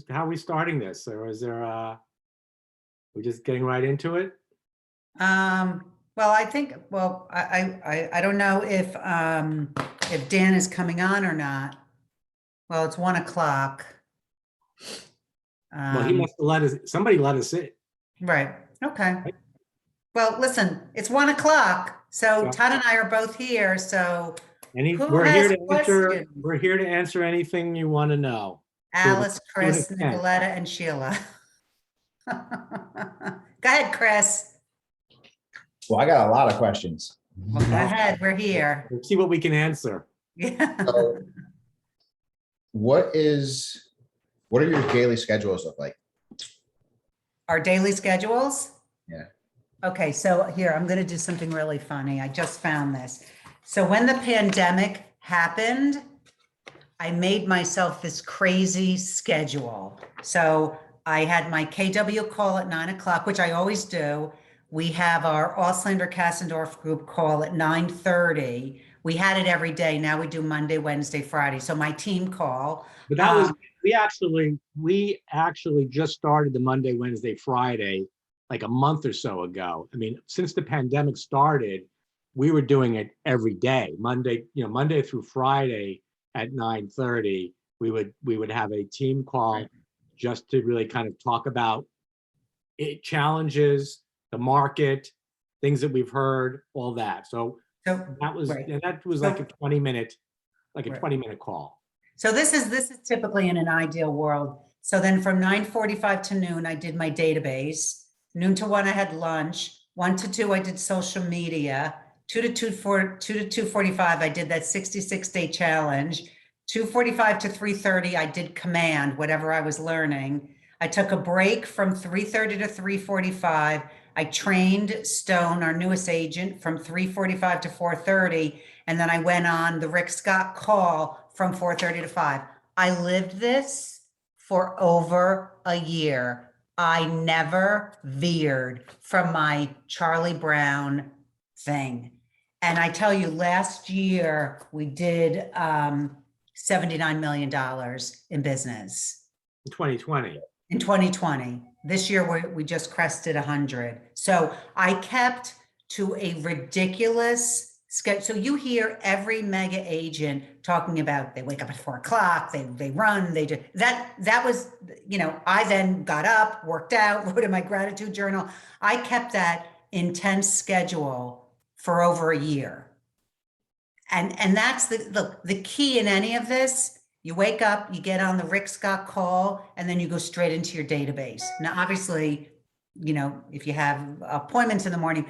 how are we starting this? Or is there we're just getting right into it? Well, I think, well, I don't know if Dan is coming on or not. Well, it's 1 o'clock. Well, he must have somebody let us in. Right. Okay. Well, listen, it's 1 o'clock. So Yeah. Todd and I are both here. So who we're has here to answer. questions? We're here to answer anything you want to know. Alice, To an Chris, extent. Nicoletta, and Sheila. Go ahead, Chris. Well, I got a lot of questions. Well, go ahead. We're here. We'll see what we can answer. Yeah. So, what are your daily schedules look like? Our daily schedules? Yeah. Okay, so here, I'm going to do something really funny. I just found this. So when the pandemic happened, I made myself this crazy schedule. So I had my KW call at 9 o'clock, which I always do. We have our Auslander Kassendorf group call at 9:30. We had it every day. Now we do Monday, Wednesday, Friday. So my team call. But that was, we actually just started the Monday, Wednesday, Friday, like a month or so ago. I mean, since the pandemic started, we were doing it every day, Monday through Friday at 9:30. We would have a team call just to really kind of talk about challenges, the market, things that we've heard, all that. So that was, and that was like a 20-minute call. So this is typically in an ideal world. So then from 9:45 to noon, I did my database. Noon to 1, I had lunch. 1 to 2, I did social media. 2 to 2:45, I did that 66-day challenge. 2:45 to 3:30, I did command, whatever I was learning. I took a break from 3:30 to 3:45. I trained Stone, our newest agent, from 3:45 to 4:30. And then I went on the Rick Scott call from 4:30 to 5. I lived this for over a year. I never veered from my Charlie Brown thing. And I tell you, last year we did $79 million in business. In 2020. In 2020. This year we just crested 100. So I kept to a ridiculous schedule. So you hear every mega agent talking about they wake up at 4 o'clock, they run, they do that was, I then got up, worked out, wrote in my gratitude journal. I kept that intense schedule for over a year. And that's the key in any of this. You wake up, you get on the Rick Scott call, and then you go straight into your database. Now, obviously, if you have appointments in the morning,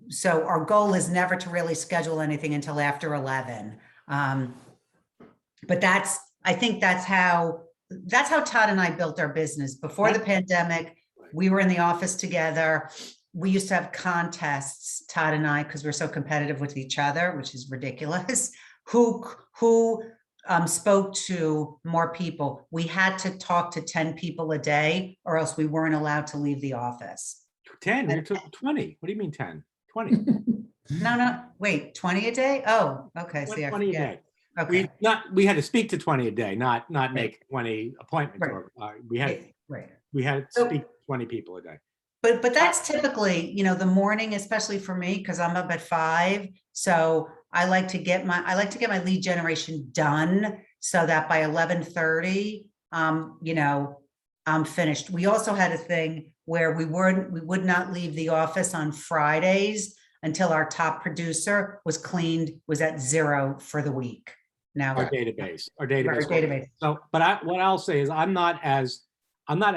so our goal is never to really schedule anything until after 11. But I think that's how Todd and I built our business. Before the pandemic, we were in the office together. We used to have contests, Todd and I, because we're so competitive with each other, which is ridiculous, who spoke to more people. We had to talk to 10 people a day or else we weren't allowed to leave the office. 10, you took 20. What do you mean 10? 20. No, wait, 20 a day? Oh, okay. See, 20 a day. Okay. We had to speak to 20 a day, not make 20 appointments. Right. We had to speak to 20 people a day. But that's typically, the morning, especially for me, because I'm up at 5. So I like to get my lead generation done so that by 11:30, I'm finished. We also had a thing where we would not leave the office on Fridays until our top producer was at 0 for the week. Now our database. So, but what I'll say is I'm not as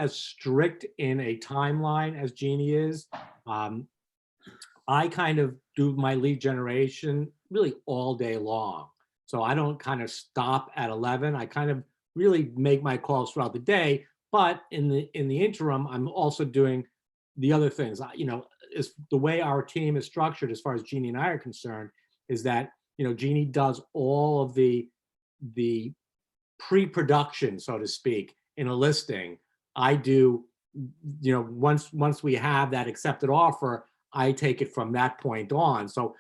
strict in a timeline as Jeannie is. I kind of do my lead generation really all day long. So I don't kind of stop at 11. I kind of really make my calls throughout the day. But in the interim, I'm also doing the other things. Is the way our team is structured as far as Jeannie and I are concerned is that, Jeannie does all of the pre-production, so to speak, in a listing. I do, once we have that accepted offer, I take it from that point on. So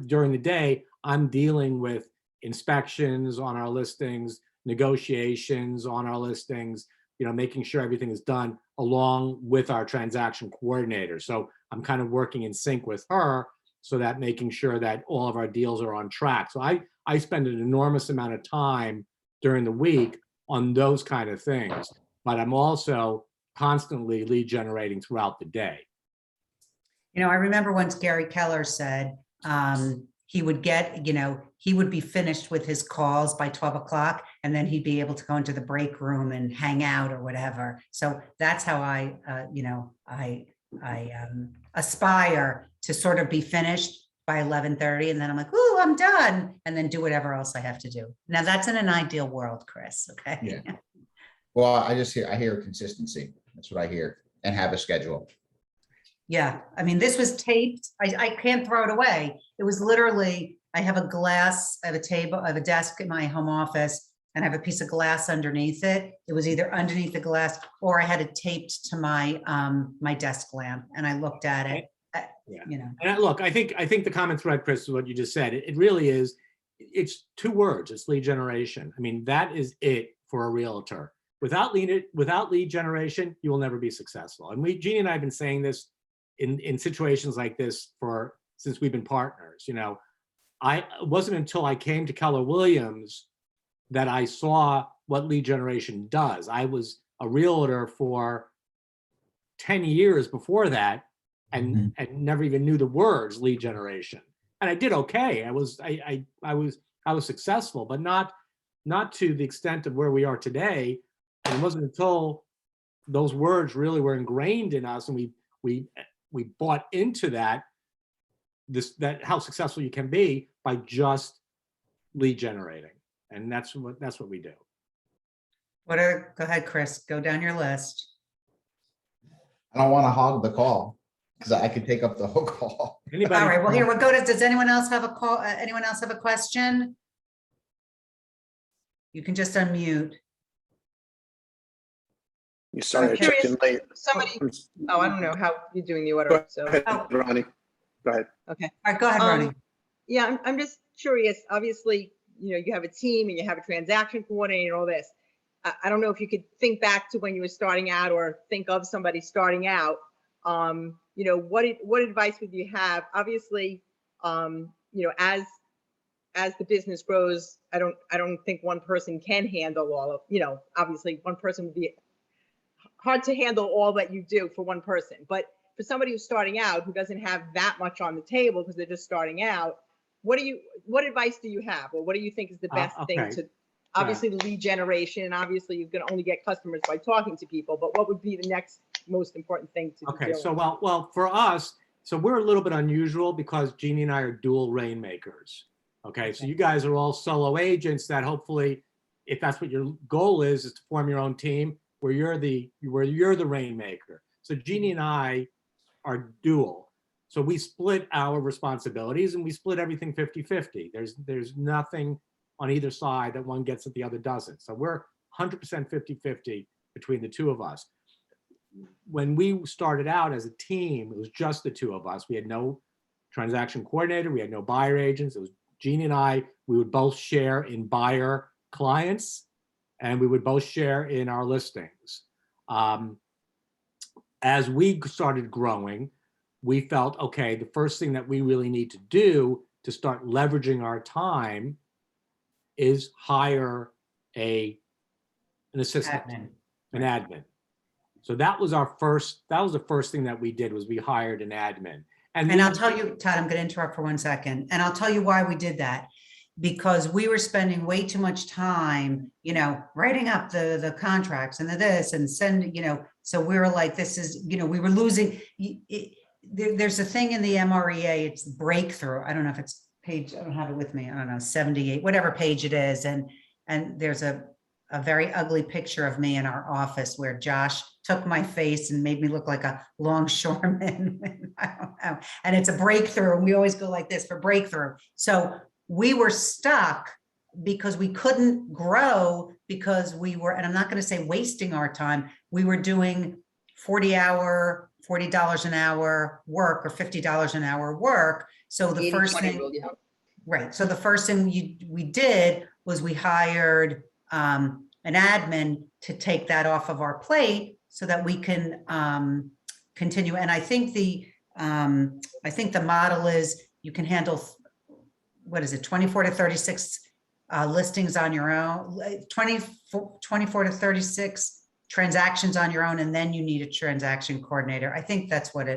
during the day, I'm dealing with inspections on our listings, negotiations on our listings, making sure everything is done along with our transaction coordinator. So I'm kind of working in sync with her so that making sure that all of our deals are on track. So I spend an enormous amount of time during the week on those kind of things, but I'm also constantly lead generating throughout the day. I remember once Gary Keller said he would get, he would be finished with his calls by 12 o'clock, and then he'd be able to go into the break room and hang out or whatever. So that's how I aspire to sort of be finished by 11:30, and then I'm like, ooh, I'm done, and then do whatever else I have to do. Now that's in an ideal world, Chris. Okay. Yeah. Well, I hear consistency. That's what I hear, and have a schedule. Yeah, I mean, this was taped. I can't throw it away. It was literally, I have a glass, I have a table, I have a desk in my home office, and I have a piece of glass underneath it. It was either underneath the glass or I had it taped to my my desk lamp, and I looked at it. Yeah. And look, I think the common thread, Chris, is what you just said. It really is. It's two words. It's lead generation. I mean, that is it for a realtor. Without lead generation, you will never be successful. And Jeannie and I have been saying this in situations like this since we've been partners. It wasn't until I came to Keller Williams that I saw what lead generation does. I was a realtor for 10 years before that, and never even knew the words lead generation. And I did okay. I was successful, but not to the extent of where we are today. And it wasn't until those words really were ingrained in us, and we bought into that how successful you can be by just lead generating. And that's what we do. Go ahead, Chris, go down your list. I don't want to hog the call because I could take up the whole call. All right, well, here we'll go to, does anyone else have a call? Anyone else have a question? You can just unmute. You started checking late. Somebody, I don't know how you're doing the order, Go so. ahead, Oh. Ronnie. Go ahead. Okay. All right, go ahead, Ronnie. Yeah, I'm just curious. Obviously, you have a team and you have a transaction coordinator and all this. I don't know if you could think back to when you were starting out or think of somebody starting out. What advice would you have? Obviously, as the business grows, I don't think one person can handle all of, obviously one person would be hard to handle all that you do for one person. But for somebody who's starting out, who doesn't have that much on the table because they're just starting out, what advice do you have? Or what do you think is the best thing to, obviously the lead generation, and obviously you can only get customers by talking to people, but what would be the next most important thing to do? Okay, so well, for us, so we're a little bit unusual because Jeannie and I are dual rainmakers. Okay, so you guys are all solo agents that hopefully, if that's what your goal is to form your own team where you're the rainmaker. So Jeannie and I are dual. So we split our responsibilities and we split everything 50-50. There's nothing on either side that one gets that the other doesn't. So we're 100% 50-50 between the two of us. When we started out as a team, it was just the two of us. We had no transaction coordinator. We had no buyer agents. It was Jeannie and I. We would both share in buyer clients, and we would both share in our listings. As we started growing, we felt, okay, the first thing that we really need to do to start leveraging our time is hire an assistant, an admin. So that was the first thing that we did, was we hired an admin. And I'll tell you, Todd, I'm going to interrupt for 1 second. And I'll tell you why we did that. Because we were spending way too much time, writing up the contracts and this and sending, so we were like, this is, we were losing. There's a thing in the MREA, it's breakthrough. I don't know if it's page, I don't have it with me. I don't know, 78, whatever page it is. And there's a very ugly picture of me in our office where Josh took my face and made me look like a longshoreman. I don't know. And it's a breakthrough. And we always go like this for breakthrough. So we were stuck because we couldn't grow because we were, and I'm not going to say wasting our time. We were doing $40 an hour work or $50 an hour work. So the first thing, right. So the first thing we did was we hired an admin to take that off of our plate so that we can continue. And I think the model is you can handle, what is it, 24 to 36 listings on your own, 24 to 36 transactions on your own, and then you need a transaction coordinator. I think that's what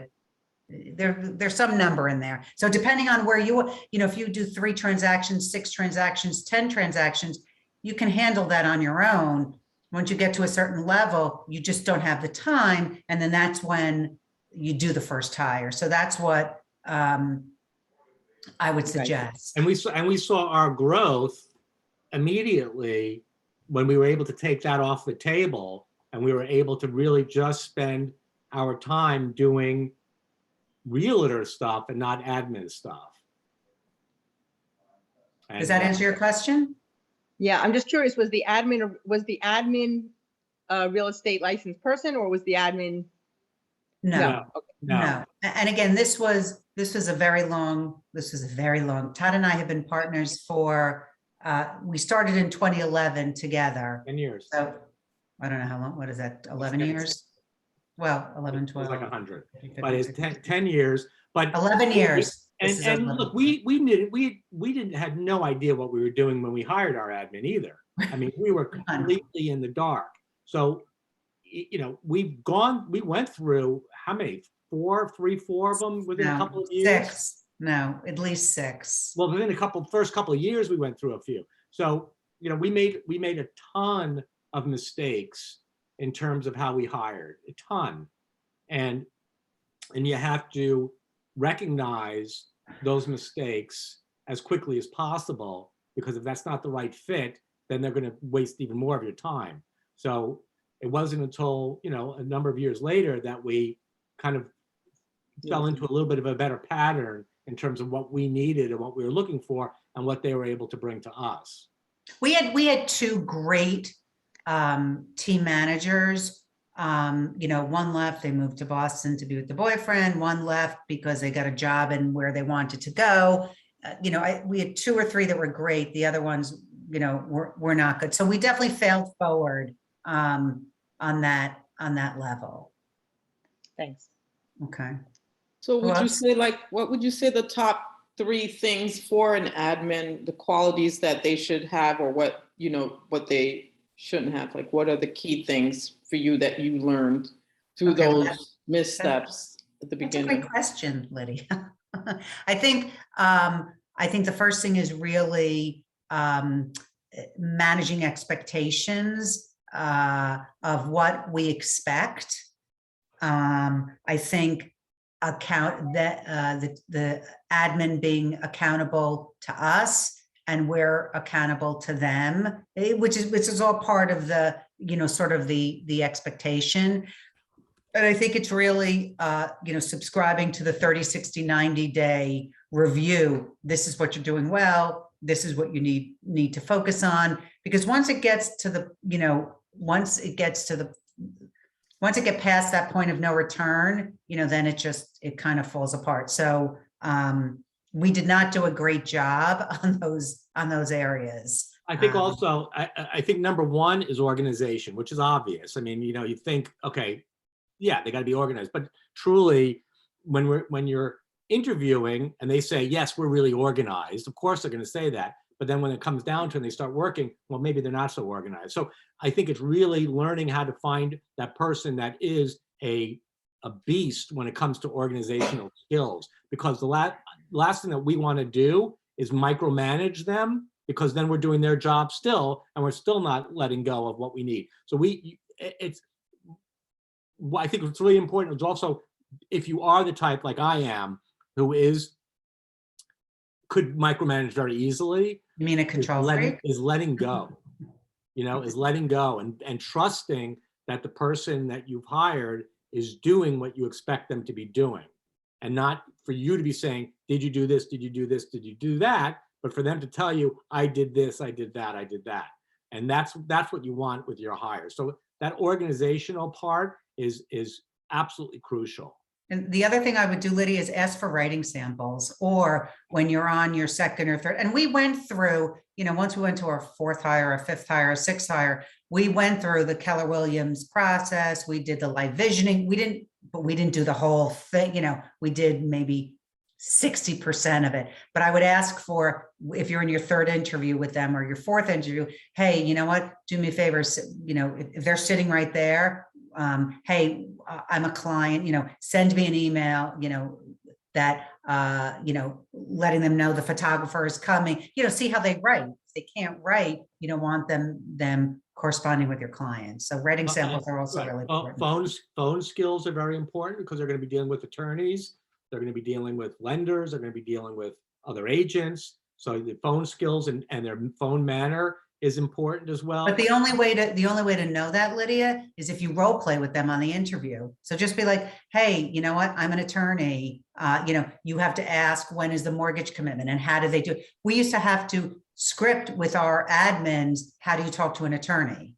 there's some number in there. So depending on where if you do 3 transactions, 6 transactions, 10 transactions, you can handle that on your own. Once you get to a certain level, you just don't have the time. And then that's when you do the first hire. So that's what I would suggest. And we saw our growth immediately when we were able to take that off the table, and we were able to really just spend our time doing realtor stuff and not admin stuff. Does that answer your question? Yeah, I'm just curious, was the admin a real estate licensed person, or was the admin? No. Okay. No. And again, this was a very long, Todd and I have been partners for, we started in 2011 together. 10 years. So I don't know how long, what is that, 11 years? Well, 11, 12. It's like 100, but it's 10 years. But 11 years. And look, we had no idea what we were doing when we hired our admin either. I mean, we were completely in the dark. So, we went through how many? 4 of them within a couple of years? 6. No, at least 6. Well, within first couple of years, we went through a few. So, we made a ton of mistakes in terms of how we hired, a ton. And you have to recognize those mistakes as quickly as possible, because if that's not the right fit, then they're going to waste even more of your time. So it wasn't until, a number of years later that we kind of fell into a little bit of a better pattern in terms of what we needed and what we were looking for and what they were able to bring to us. We had 2 great team managers. One left, they moved to Boston to be with the boyfriend. One left because they got a job and where they wanted to go. We had 2 or 3 that were great. The other ones, were not good. So we definitely failed forward on that level. Thanks. Okay. So would you say, what would you say the top 3 things for an admin, the qualities that they should have, or what they shouldn't have? Like, what are the key things for you that you learned through those missteps at the beginning? That's a great question, Lydia. I think the first thing is really managing expectations of what we expect. I think the admin being accountable to us and we're accountable to them, which is all part of the, sort of the expectation. And I think it's really, subscribing to the 30, 60, 90-day review. This is what you're doing well. This is what you need to focus on. Because once it gets past that point of no return, then it kind of falls apart. So we did not do a great job on those areas. I think also, I think number 1 is organization, which is obvious. I mean, you think, okay, yeah, they got to be organized, but truly when you're interviewing and they say, yes, we're really organized, of course they're going to say that. But then when it comes down to it and they start working, well, maybe they're not so organized. So I think it's really learning how to find that person that is a beast when it comes to organizational skills, because the last thing that we want to do is micromanage them, because then we're doing their job still and we're still not letting go of what we need. So I think it's really important. It's also, if you are the type like I am, who could micromanage very easily. You mean a control freak? Is letting go, is letting go and trusting that the person that you've hired is doing what you expect them to be doing, and not for you to be saying, did you do this? Did you do this? Did you do that? But for them to tell you, I did this, I did that, I did that. And that's what you want with your hire. So that organizational part is absolutely crucial. And the other thing I would do, Lydia, is ask for writing samples, or when you're on your 2nd or 3rd. And we went through, once we went to our 4th hire, our 5th hire, our 6th hire, we went through the Keller Williams process. We did the live visioning. We didn't do the whole thing. We did maybe 60% of it, but I would ask for, if you're in your third interview with them or your fourth interview, hey, you know what, do me a favor, if they're sitting right there, hey, I'm a client, send me an email, that, letting them know the photographer is coming, see how they write. If they can't write, you don't want them corresponding with your clients. So writing samples are also really important. Phone skills are very important because they're going to be dealing with attorneys. They're going to be dealing with lenders. They're going to be dealing with other agents. So the phone skills and their phone manner is important as well. But the only way to know that, Lydia, is if you role play with them on the interview. So just be like, hey, you know what? I'm an attorney. You have to ask, when is the mortgage commitment and how do they do it? We used to have to script with our admins, how do you talk to an attorney?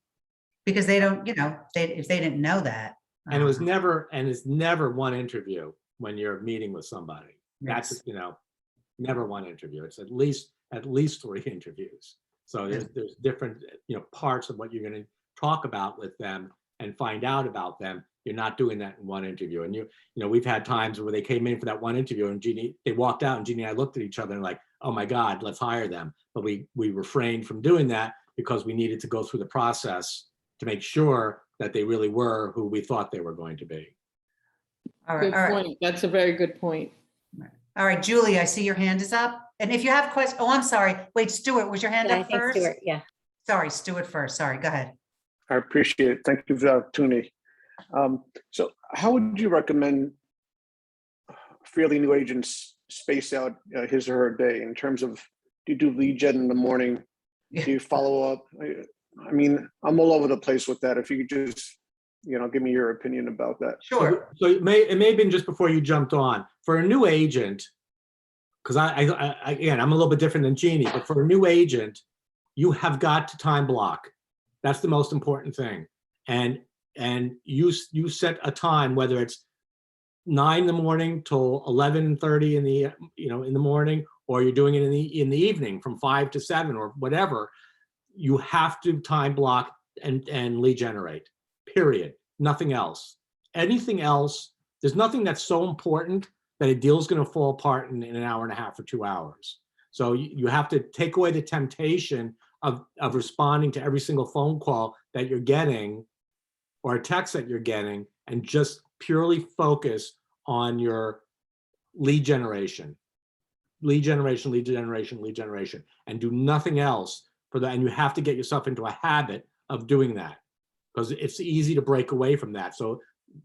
Because they don't, if they didn't know that. And it's never one interview when you're meeting with somebody. That's, never one interview. It's at least 3 interviews. So there's different, parts of what you're going to talk about with them and find out about them. You're not doing that in one interview. And we've had times where they came in for that one interview and they walked out and Jeannie and I looked at each other and like, oh my God, let's hire them. But we refrained from doing that because we needed to go through the process to make sure that they really were who we thought they were going to be. All right. Good point. That's a very good point. All right, Julie, I see your hand is up. And if you have questions, I'm sorry. Wait, Stuart, was your hand up first? Stuart, yeah. Sorry, Stuart first. Sorry, go ahead. I appreciate it. Thank you for the opportunity. So how would you recommend fairly new agents space out his or her day in terms of, do you do lead gen in the morning? Do you follow up? I mean, I'm all over the place with that. If you could just, give me your opinion about that. Sure. So it may have been just before you jumped on. For a new agent, because again, I'm a little bit different than Jeannie, but for a new agent, you have got to time block. That's the most important thing. And you set a time, whether it's 9 in the morning till 11:30 in the morning, or you're doing it in the evening from 5 to 7 or whatever. You have to time block and lead generate. Period. Nothing else. Anything else, there's nothing that's so important that a deal's going to fall apart in an hour and a half or 2 hours. So you have to take away the temptation of responding to every single phone call that you're getting or a text that you're getting, and just purely focus on your lead generation, and do nothing else for that. And you have to get yourself into a habit of doing that, because it's easy to break away from that. So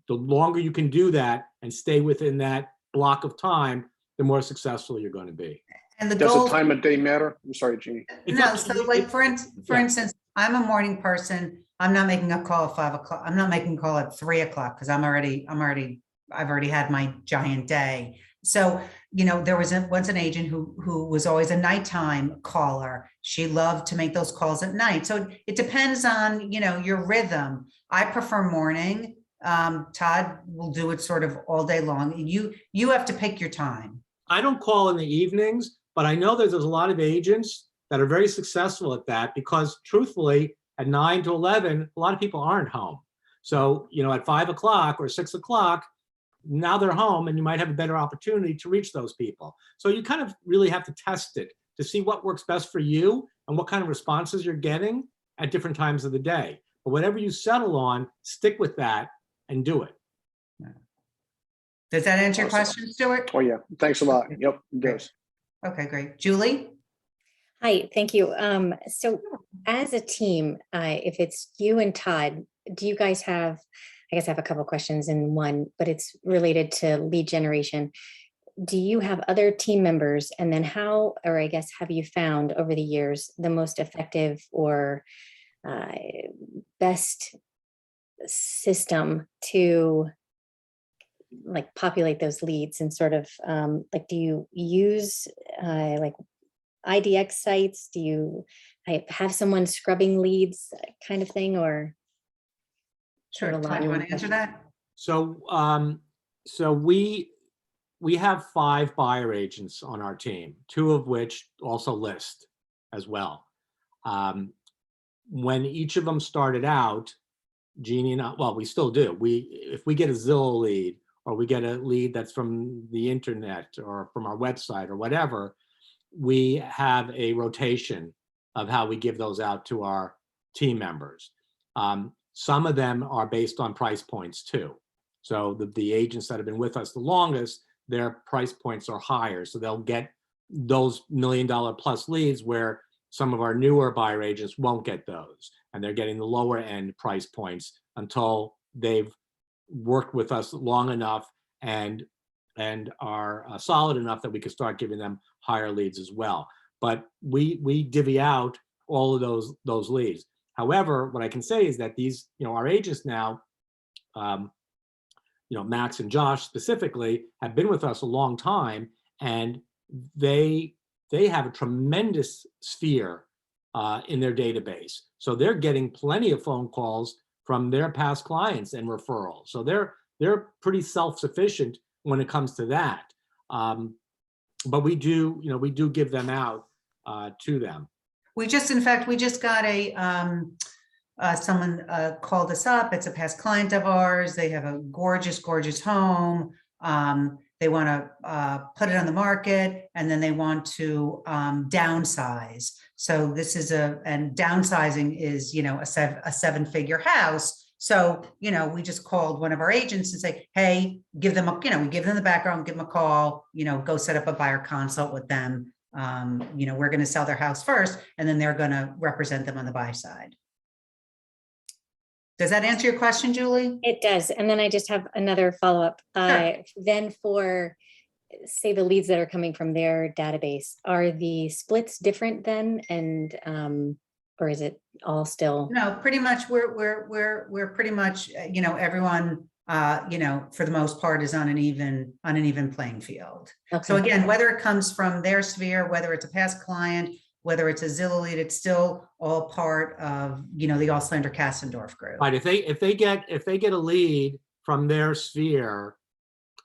the longer you can do that and stay within that block of time, the more successful you're going to be. And the Does goal. the time of day matter? I'm sorry, Jeannie. No, so like for instance, I'm a morning person. I'm not making a call at 5 o'clock. I'm not making a call at 3 o'clock because I've already had my giant day. So, there was once an agent who was always a nighttime caller. She loved to make those calls at night. So it depends on, your rhythm. I prefer morning. Todd will do it sort of all day long. You have to pick your time. I don't call in the evenings, but I know there's a lot of agents that are very successful at that, because truthfully, at 9 to 11, a lot of people aren't home. So, at 5 o'clock or 6 o'clock, now they're home and you might have a better opportunity to reach those people. So you kind of really have to test it to see what works best for you and what kind of responses you're getting at different times of the day. But whatever you settle on, stick with that and do it. Does that answer your Awesome. question, Stuart? Oh, yeah. Thanks a lot. Yep, it does. Okay, great. Julie? Hi, thank you. So as a team, if it's you and Todd, do you guys have, I guess I have a couple questions in one, but it's related to lead generation. Do you have other team members? And then how, or I guess, have you found over the years the most effective or best system to like populate those leads and sort of do you use like IDX sites? Do you have someone scrubbing leads kind of thing, or? Sure. Todd, you want to answer that? So we have 5 buyer agents on our team, 2 of which also list as well. when each of them started out, Jeannie and I, well, we still do. If we get a Zillow lead, or we get a lead that's from the internet or from our website or whatever, we have a rotation of how we give those out to our team members. Some of them are based on price points too. So the agents that have been with us the longest, their price points are higher. So they'll get those $1 million plus leads, where some of our newer buyer agents won't get those. And they're getting the lower end price points until they've worked with us long enough and are solid enough that we can start giving them higher leads as well. But we divvy out all of those leads. However, what I can say is that these, our agents now, Max and Josh specifically, have been with us a long time, and they have a tremendous sphere in their database. So they're getting plenty of phone calls from their past clients and referrals. So they're pretty self-sufficient when it comes to that. But we do give them out to them. In fact, we just got someone called us up. It's a past client of ours. They have a gorgeous, gorgeous home. They want to put it on the market, and then they want to downsize. So this is and downsizing is, a seven-figure house. So, we just called one of our agents and say, hey, give them we give them the background, give them a call, go set up a buyer consult with them. We're going to sell their house first, and then they're going to represent them on the buy side. Does that answer your question, Julie? It does. And then I just have another follow-up. Sure. Then for, say, the leads that are coming from their database, are the splits different then? And, or is it all still? No, pretty much we're pretty much, everyone, for the most part is on an even playing field. Okay. So again, whether it comes from their sphere, whether it's a past client, whether it's a Zillow lead, it's still all part of, the Auslander Kassendorf group. Right. If they get a lead from their sphere,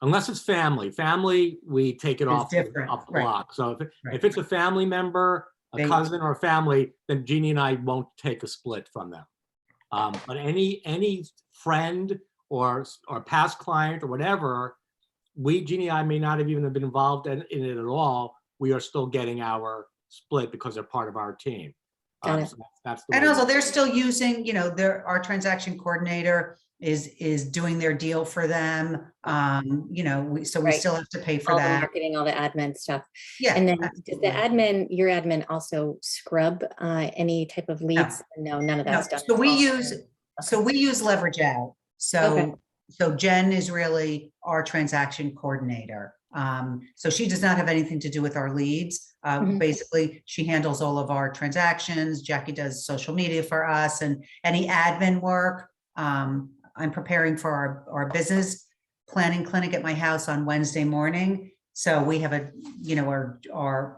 unless it's family, we take it off the block. So if it's a family member, a cousin or a family, then Jeannie and I won't take a split from them. But any friend or past client or whatever, Jeannie and I may not have even been involved in it at all. We are still getting our split because they're part of our team. Got it. So that's the And way also they're still using, our transaction coordinator is doing their deal for them. So we Right. still have to pay for All the that. marketing, all the admin stuff. Yeah. And then does absolutely. your admin also scrub any type of leads? No, none of No, that's done. so we use Leverage Out. Okay. So Jen is really our transaction coordinator. So she does not have anything to do with our leads. Mhm. Basically, she handles all of our transactions. Jackie does social media for us, and any admin work. I'm preparing for our business planning clinic at my house on Wednesday morning. So we have our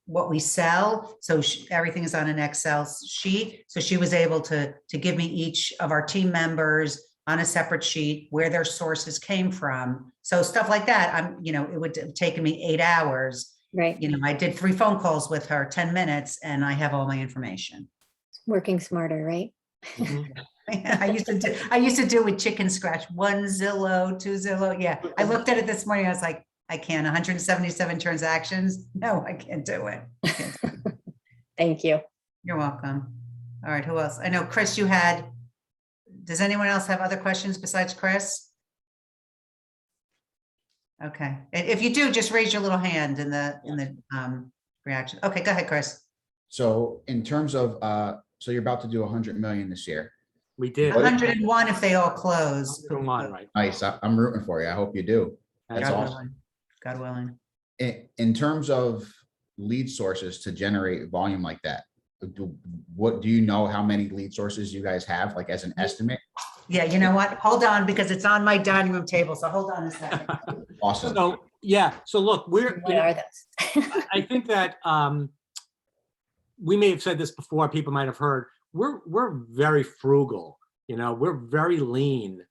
what we sell. So everything is on an Excel sheet. So she was able to give me each of our team members on a separate sheet where their sources came from. So stuff like that, it would have taken me 8 hours. Right. I did 3 phone calls with her, 10 minutes, and I have all my information. Working smarter, right? Mhm. I used to do with chicken scratch, 1 Zillow, 2 Zillow. Yeah, I looked at it this morning. I was like, I can't. 177 transactions. No, I can't do it. Thank you. You're welcome. All right, who else? I know, Chris, does anyone else have other questions besides Chris? Okay, if you do, just raise your little hand in the reaction. Okay, go ahead, Chris. So in terms of, so you're about to do 100 million this year. We did. 101 if they all close. Come on, right? Nice. I'm rooting for you. I hope you do. That's God awesome. willing. God willing. In terms of lead sources to generate volume like that, what do you know how many lead sources you guys have, like as an estimate? Yeah, you know what? Hold on, because it's on my dining room table. So hold on a second. Awesome. So yeah. So look, What are those? I think that we may have said this before. People might have heard. We're very frugal. We're very lean,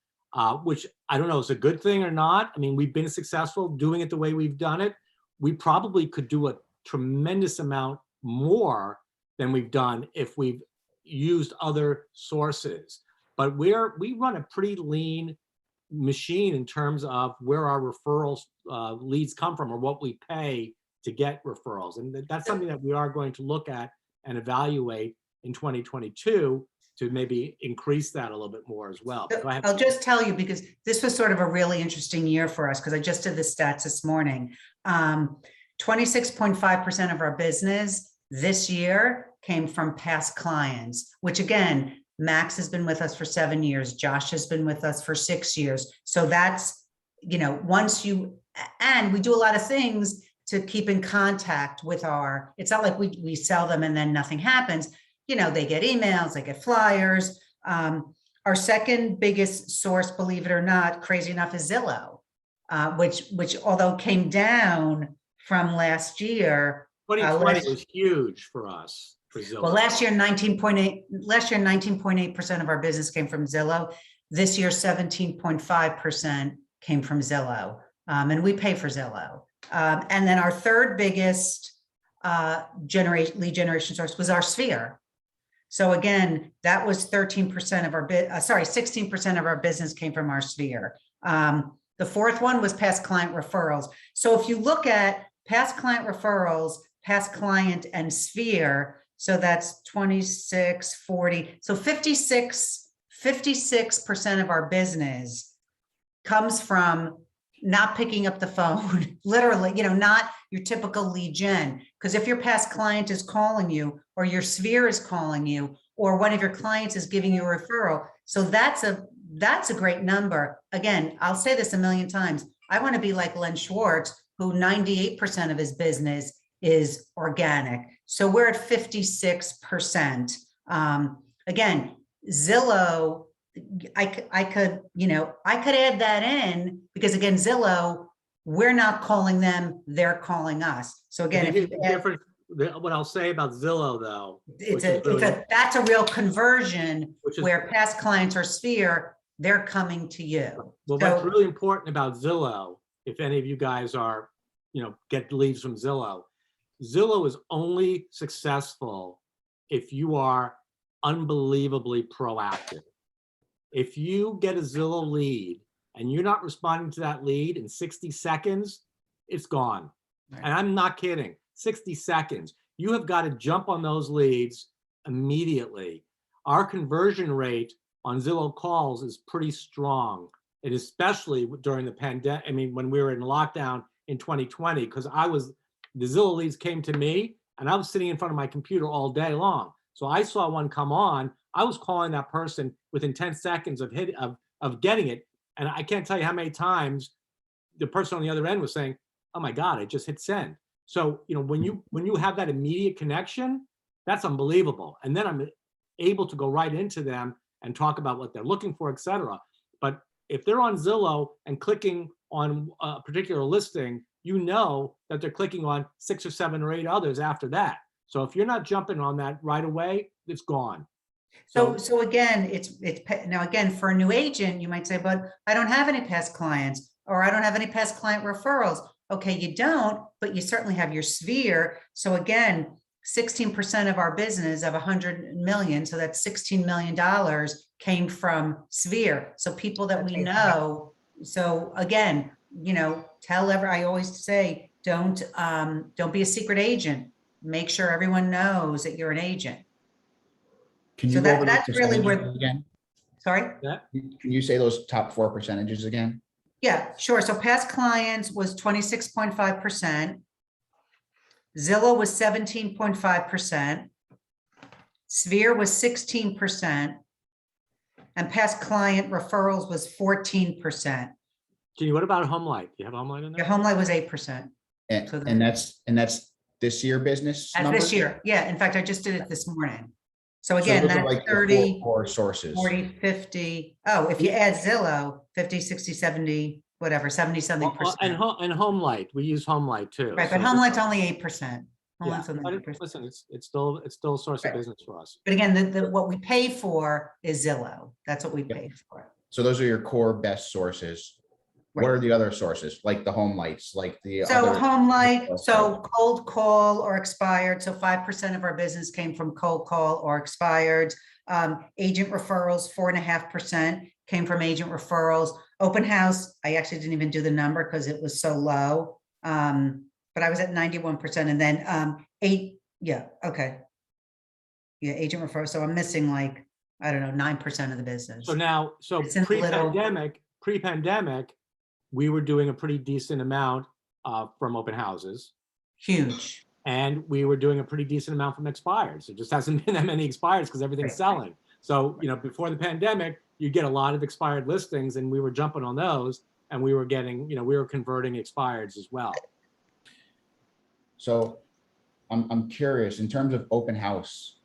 which I don't know is a good thing or not. I mean, we've been successful doing it the way we've done it. We probably could do a tremendous amount more than we've done if we've used other sources. But we run a pretty lean machine in terms of where our referrals leads come from, or what we pay to get referrals. And that's something that we are going to look at and evaluate in 2022 to maybe increase that a little bit more as well. Go ahead. I'll just tell you, because this was sort of a really interesting year for us, because I just did the stats this morning. 26.5% of our business this year came from past clients, which again, Max has been with us for 7 years. Josh has been with us for 6 years. So that's, you know, and we do a lot of things to keep in contact with it's not like we sell them and then nothing happens. You know, they get emails, they get flyers. Our second biggest source, believe it or not, crazy enough, is Zillow, which although came down from last year. 2020 was huge for us, for Zillow. Well, last year, 19.8% of our business came from Zillow. This year, 17.5% came from Zillow. And we pay for Zillow. And then our third biggest lead generation source was our Sphere. So again, that was 13% of our 16% of our business came from our Sphere. The fourth one was past client referrals. So if you look at past client referrals, past client and Sphere, so that's 26, 40. So 56% of our business comes from not picking up the phone, literally, you know, not your typical lead gen. Because if your past client is calling you, or your Sphere is calling you, or one of your clients is giving you a referral, so that's a great number. Again, I'll say this a million times. I want to be like Len Schwartz, who 98% of his business is organic. So we're at 56%. Again, Zillow, I could add that in, because again, Zillow, we're not calling them, they're calling us. So again, what I'll say about Zillow though, that's a real conversion, which is, where past clients are Sphere, they're coming to you. Well, what's really important about Zillow, if any of you guys are, get leads from Zillow, Zillow is only successful if you are unbelievably proactive. If you get a Zillow lead and you're not responding to that lead in 60 seconds, it's gone. Right. And I'm not kidding. 60 seconds. You have got to jump on those leads immediately. Our conversion rate on Zillow calls is pretty strong, and especially during the pandemic. I mean, when we were in lockdown in 2020, because the Zillow leads came to me and I was sitting in front of my computer all day long. So I saw one come on. I was calling that person within 10 seconds of getting it. And I can't tell you how many times the person on the other end was saying, oh my God, I just hit send. So, when you have that immediate connection, that's unbelievable. And then I'm able to go right into them and talk about what they're looking for, et cetera. But if they're on Zillow and clicking on a particular listing, you know that they're clicking on 6 or 7 or 8 others after that. So if you're not jumping on that right away, it's gone. So again, it's now again, for a new agent, you might say, but I don't have any past clients, or I don't have any past client referrals. Okay, you don't, but you certainly have your Sphere. So again, 16% of our business of 100 million, so that's $16 million came from Sphere. So people that we know. So again, I always say, don't be a secret agent. Make sure everyone knows that you're an agent. Can you so go over that's those really where, percentages again? Sorry? Can you say those top 4 percentages again? Yeah, sure. So past clients was 26.5%. Zillow was 17.5%. Sphere was 16%. And past client referrals was 14%. Jeannie, what about HomeLight? Do you have HomeLight in there? Your HomeLight was 8%. And that's this year business? This year, yeah. In fact, I just did it this morning. So again, those are that's like 30, core sources. 40, 50. Oh, if you add Zillow, 50, 60, 70, whatever, 70 something percent. And HomeLight, we use HomeLight too. Right, but HomeLight's only 8%. Yeah, but listen, it's still a source of business for us. But again, what we pay for is Zillow. That's what we pay for. So those are your core best sources. What are the other sources, like the home lights, like the So other? home light, so cold call or expired. So 5% of our business came from cold call or expired. Agent referrals, 4.5% came from agent referrals. Open house, I actually didn't even do the number because it was so low. But I was at 91%, and then okay. Yeah, agent referrals. So I'm missing like, I don't know, 9% of the business. So now, so It's in the little- pre-pandemic, we were doing a pretty decent amount from open houses, Huge. and we were doing a pretty decent amount from expires. It just hasn't been that many expires because everything's Right. selling. So, before the pandemic, you get a lot of expired listings, and we were jumping on those, and we were getting, we were converting expireds as well. So I'm curious, in terms of open house,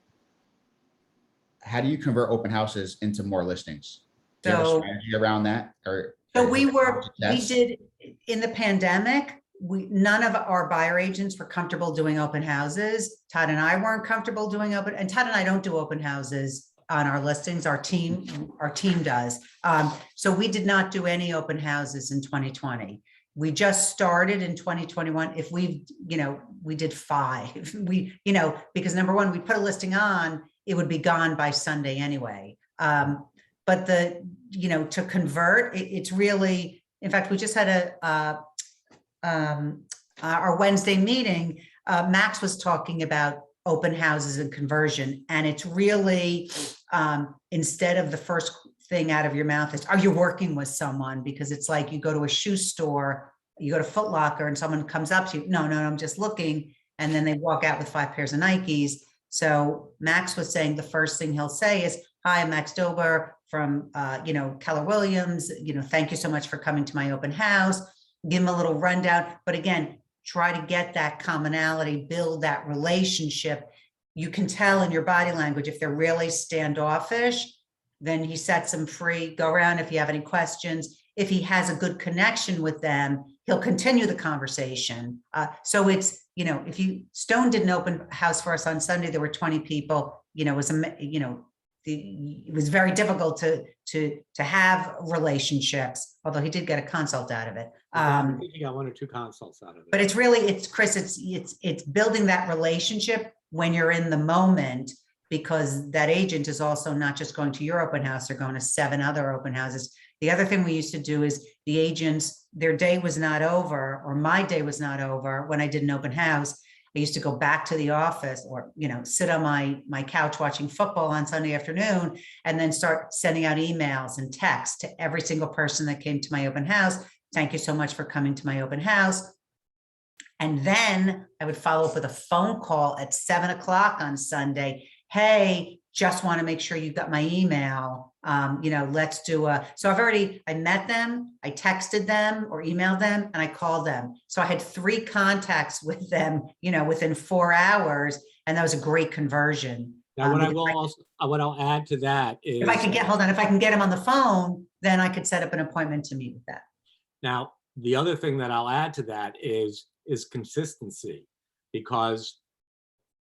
how do you convert open houses into more listings? Do you have a So- strategy around that, or? So or we success? did, in the pandemic, none of our buyer agents were comfortable doing open houses. Todd and I weren't comfortable doing and Todd and I don't do open houses on our listings. Our team does. So we did not do any open houses in 2020. We just started in 2021. If we did 5, because number one, we put a listing on, it would be gone by Sunday anyway. But to convert, it's really, in fact, we just had our Wednesday meeting. Max was talking about open houses and conversion, and it's really, instead of the first thing out of your mouth is, are you working with someone? Because it's like you go to a shoe store, you go to Foot Locker, and someone comes up to you, no, I'm just looking. And then they walk out with 5 pairs of Nikes. So Max was saying the first thing he'll say is, hi, I'm Max Dober from, Keller Williams. Thank you so much for coming to my open house. Give him a little rundown. But again, try to get that commonality, build that relationship. You can tell in your body language if they're really standoffish, then he sets them free. Go around if you have any questions. If he has a good connection with them, he'll continue the conversation. So it's, Stone did an open house for us on Sunday. There were 20 people. It was very difficult to have relationships, although he did get a consult out of it. I think he got 1 or 2 consults out of it. But it's really, Chris, it's building that relationship when you're in the moment, because that agent is also not just going to your open house, they're going to 7 other open houses. The other thing we used to do is the agents, their day was not over, or my day was not over when I did an open house. I used to go back to the office or, sit on my couch watching football on Sunday afternoon, and then start sending out emails and texts to every single person that came to my open house. Thank you so much for coming to my open house. And then I would follow up with a phone call at 7 o'clock on Sunday. Hey, just want to make sure you got my email. Let's do so I met them, I texted them or emailed them, and I called them. So I had 3 contacts with them, within 4 hours. And that was a great conversion. Now, what I'll add to that is, If I can get them on the phone, then I could set up an appointment to meet with that. now, the other thing that I'll add to that is consistency, because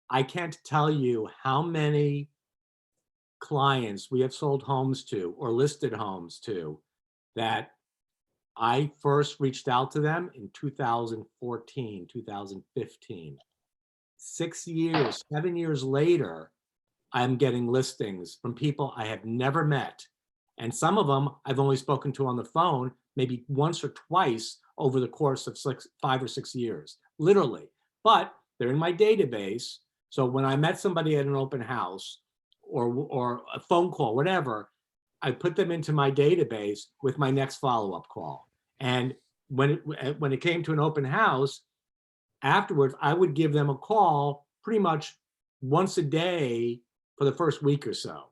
I can't tell you how many clients we have sold homes to or listed homes to that I first reached out to them in 2014, 2015. 6 years, 7 years later, I'm getting listings from people I have never met. And some of them I've only spoken to on the phone, maybe once or twice over the course of 5 or 6 years, literally. But they're in my database. So when I met somebody at an open house or a phone call, whatever, I put them into my database with my next follow-up call. And when it came to an open house, afterwards, I would give them a call pretty much once a day for the first week or so.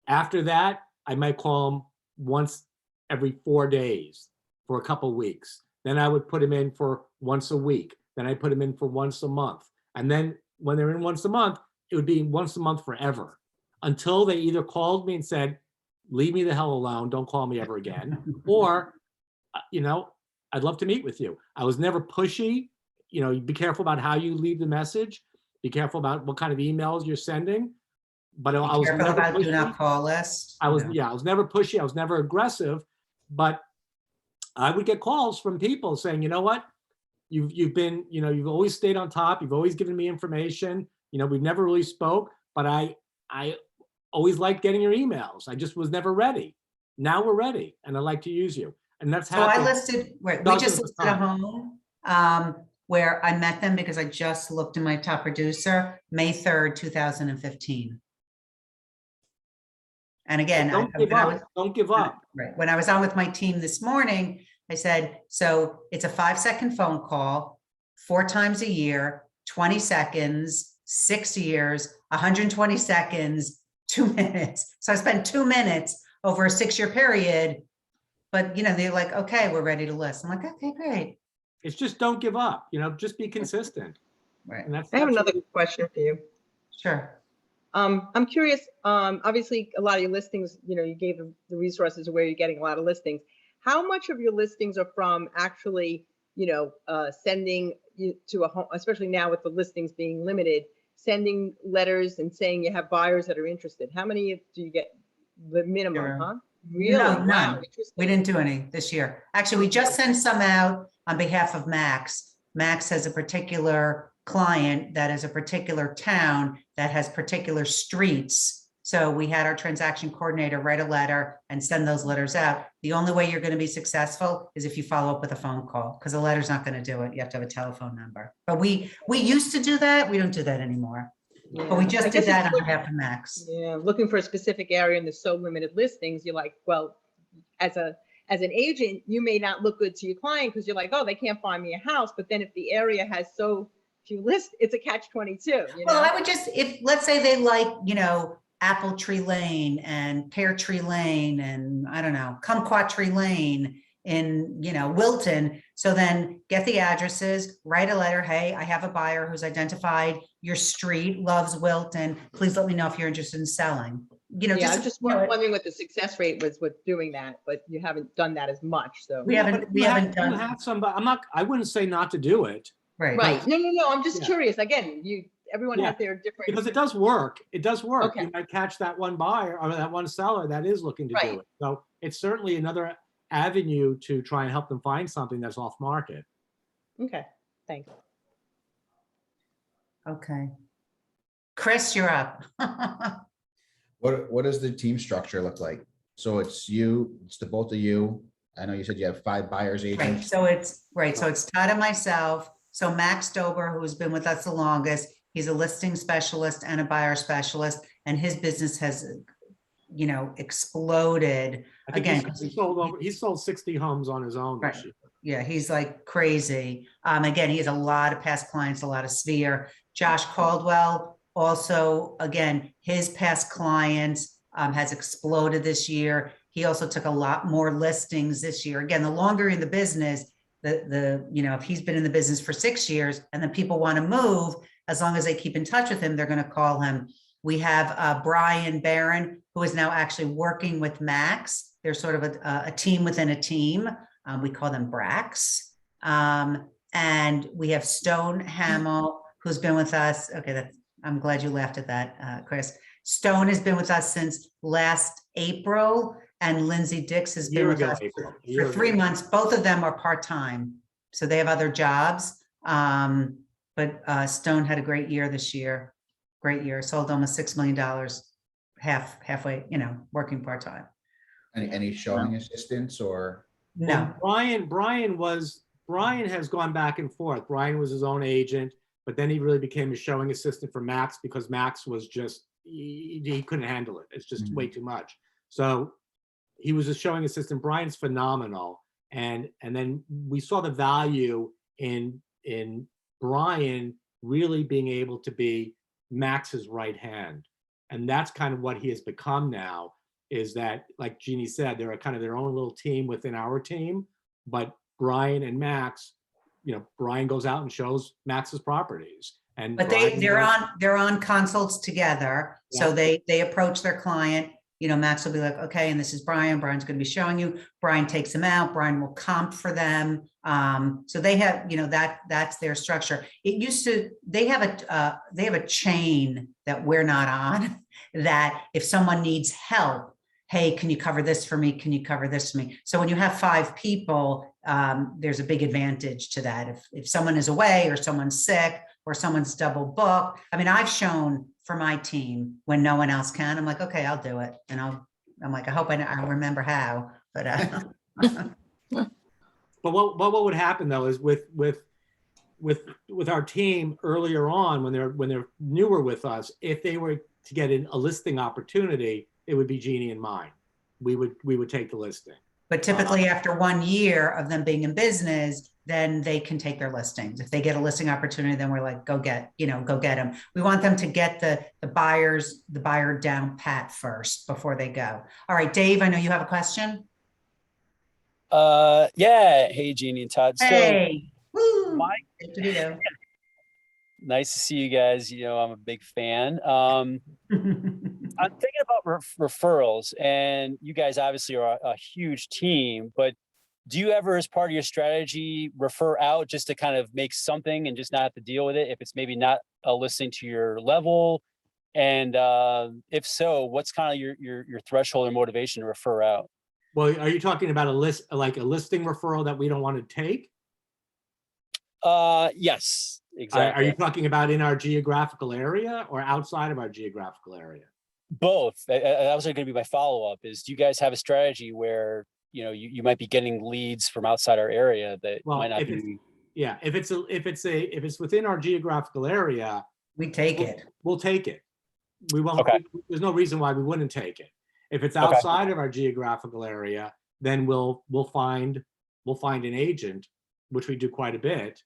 After that, I might call them once every 4 days for a couple of weeks. Then I would put them in for once a week. Then I put them in for once a month. And then when they're in once a month, it would be once a month forever, until they either called me and said, leave me the hell alone, don't call me ever again, or, I'd love to meet with you. I was never pushy. Be careful about how you leave the message. Be careful about what kind of emails you're sending. But I was never about pushy. do not call list. I was never pushy. I was never aggressive. But I would get calls from people saying, you know what? You've been, you've always stayed on top. You've always given me information. We've never really spoke, but I always liked getting your emails. I just was never ready. Now we're ready, and I'd like to use you. And that's So I happened. listed, right, we dozens just of listed a times. home where I met them because I just looked in my top producer, May 3rd, 2015. And again, Don't give up. Don't give up. right, when I was on with my team this morning, I said, so it's a 5-second phone call, 4 times a year, 20 seconds, 6 years, 120 seconds, 2 minutes. So I spent 2 minutes over a 6-year period, but they're like, okay, we're ready to list. I'm like, okay, great. It's just don't give up, just be consistent. Right. And I have that's another question for you. Sure. I'm curious, obviously a lot of your listings, you gave the resources of where you're getting a lot of listings. How much of your listings are from actually, sending you to a home, especially now with the listings being limited, sending letters and saying you have buyers that are interested? How many do you get? The minimum, Zero. huh? Really? No, Wow. none. We Interesting. didn't do any this year. Actually, we just sent some out on behalf of Max. Max has a particular client that is a particular town that has particular streets. So we had our transaction coordinator write a letter and send those letters out. The only way you're going to be successful is if you follow up with a phone call, because the letter's not going to do it. You have to have a telephone number. But we used to do that. We don't do that anymore. But we Yeah. just I did guess that it's on behalf of Max. Yeah, looking for a specific area and there's so limited listings, you're like, well, as an agent, you may not look good to your client because you're like, oh, they can't find me a house. But then if the area has so few lists, it's a catch-22. Well, I would just, if, let's say they like, Apple Tree Lane and Pear Tree Lane and I don't know, Kumquat Tree Lane in, Wilton. So then get the addresses, write a letter. Hey, I have a buyer who's identified your street, loves Wilton. Please let me know if you're interested in selling. Yeah, I'm just wondering what the success rate was with doing that, but you haven't done that as much. So we haven't done. Have somebody. I wouldn't say not to do it. Right. Right. No. I'm just curious. Again, everyone has their different. Because it does work. It does work. Okay. You might catch that one buyer or that one seller that is looking to do it. So it's certainly another avenue to try and help them find something that's off market. Okay. Thanks. Okay. Chris, you're up. What does the team structure look like? So it's the both of you. I know you said you have 5 buyers Right. agents. So it's Todd and myself. So Max Dober, who's been with us the longest, he's a listing specialist and a buyer specialist, and his business has, exploded. I think Again, he sold 60 homes on his own this Right. year. Yeah, he's like crazy. Again, he has a lot of past clients, a lot of sphere. Josh Caldwell, also, again, his past clients has exploded this year. He also took a lot more listings this year. Again, the longer you're in the business, if he's been in the business for 6 years and then people want to move, as long as they keep in touch with him, they're going to call him. We have Brian Barron, who is now actually working with Max. They're sort of a team within a team. We call them Brax. And we have Stone Hamill, who's been with us. Okay, I'm glad you laughed at that, Chris. Stone has been with us since last April, and Lindsay Dix has been with us for 3 months. Both of them are part-time, so they have other jobs. But Stone had a great year this year. Great year, sold almost $6 million, halfway, working part-time. Any showing assistants or? No, Well, Brian has gone back and forth. Brian was his own agent, but then he really became a showing assistant for Max because Max was just, he couldn't handle it. It's just way too much. So he was a showing assistant. Brian's phenomenal. And then we saw the value in Brian really being able to be Max's right hand. And that's kind of what he has become now, is that, like Jeannie said, they're kind of their own little team within our team, but Brian and Max, Brian goes out and shows Max's properties. And but they're on consults together. Yeah. So they approach their client. Max will be like, okay, and this is Brian. Brian's going to be showing you. Brian takes them out. Brian will comp for them. So they have, that's their structure. They have a chain that we're not on, that if someone needs help, hey, can you cover this for me? Can you cover this for me? So when you have 5 people, there's a big advantage to that. If someone is away or someone's sick or someone's double booked, I mean, I've shown for my team when no one else can, I'm like, okay, I'll do it. And I'm like, I hope I remember how, but But what would happen though is with our team earlier on when they're newer with us, if they were to get a listing opportunity, it would be Jeannie and mine. We would take the listing. But typically after 1 year of them being in business, then they can take their listings. If they get a listing opportunity, then we're like, go get them. We want them to get the buyer down pat first before they go. All right, Dave, I know you have a question. Yeah. Hey, Jeannie and Todd. Hey, woo. My- Good to meet you. Nice to see you guys. I'm a big fan. I'm thinking about referrals, and you guys obviously are a huge team, but do you ever, as part of your strategy, refer out just to kind of make something and just not have to deal with it if it's maybe not a listing to your level? And if so, what's kind of your threshold or motivation to refer out? Well, are you talking about a listing referral that we don't want to take? Yes, exactly. Are you talking about in our geographical area or outside of our geographical area? Both. That was going to be my follow-up is, do you guys have a strategy where, you might be getting leads from outside our area that might not be. Yeah, if it's within our geographical area, We take it. we'll take it. We won't. Okay. There's no reason why we wouldn't take it. If it's Okay. outside of our geographical area, then we'll find an agent, which we do quite a bit.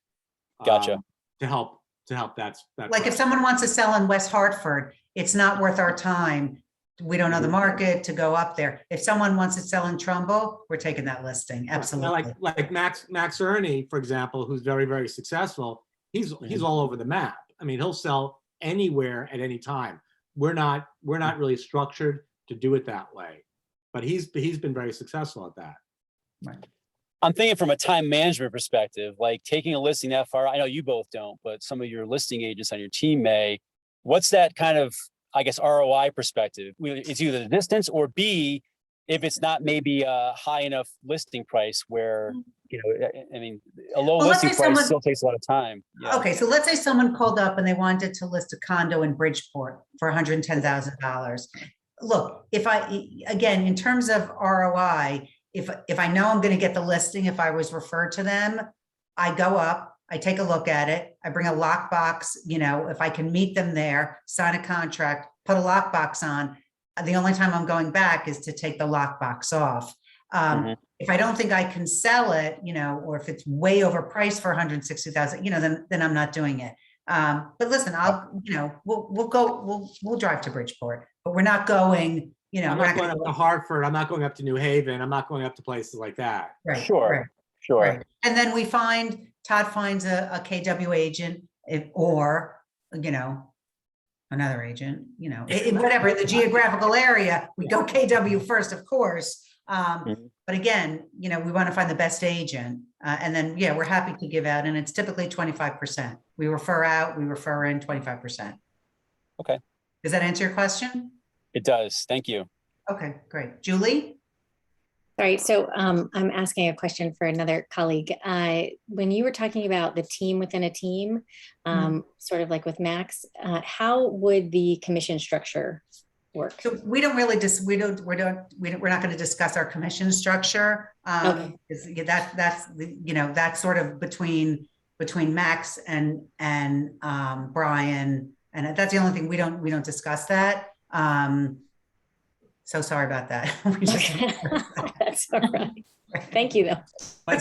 Gotcha. To help that. Like if someone wants to sell in West Hartford, it's not worth our time. We don't know the market to go up there. If someone wants to sell in Trumbull, we're taking that listing. Absolutely. Like Max Ernie, for example, who's very, very successful. He's all over the map. I mean, he'll sell anywhere at any time. We're not really structured to do it that way, but he's been very successful at that. Right. I'm thinking from a time management perspective, like taking a listing that far. I know you both don't, but some of your listing agents on your team may. What's that kind of, I guess, ROI perspective? It's either the distance or B, if it's not maybe a high enough listing price where, I mean, a low listing price still takes a lot of time. Yeah. Okay, so let's say someone called up and they wanted to list a condo in Bridgeport for $110,000. Look, again, in terms of ROI, if I know I'm going to get the listing, if I was referred to them, I go up, I take a look at it, I bring a lockbox, if I can meet them there, sign a contract, put a lockbox on. The only time I'm going back is to take the lockbox off. If I don't think I can sell it, or if it's way overpriced for $160,000, then I'm not doing it. But listen, we'll drive to Bridgeport, but we're not going, I'm not going up to Hartford. I'm not going up to New Haven. I'm not going up to places like that. Right. Sure. Right. And then Todd finds a KW agent or another agent, whatever, the geographical area, we go KW first, of course. But again, we want to find the best agent. And then, we're happy to give out, and it's typically 25%. We refer out, we refer in 25%. Okay. Does that answer your question? It does. Thank you. Okay, great. Julie? Sorry, so I'm asking a question for another colleague. When you were talking about the team within a team, sort of like with Max, how would the commission structure work? So we don't really we're not going to discuss our commission structure. Okay. That's sort of between Max and Brian, and that's the only thing we don't discuss that. So sorry about that. That's all right. Thank you though. But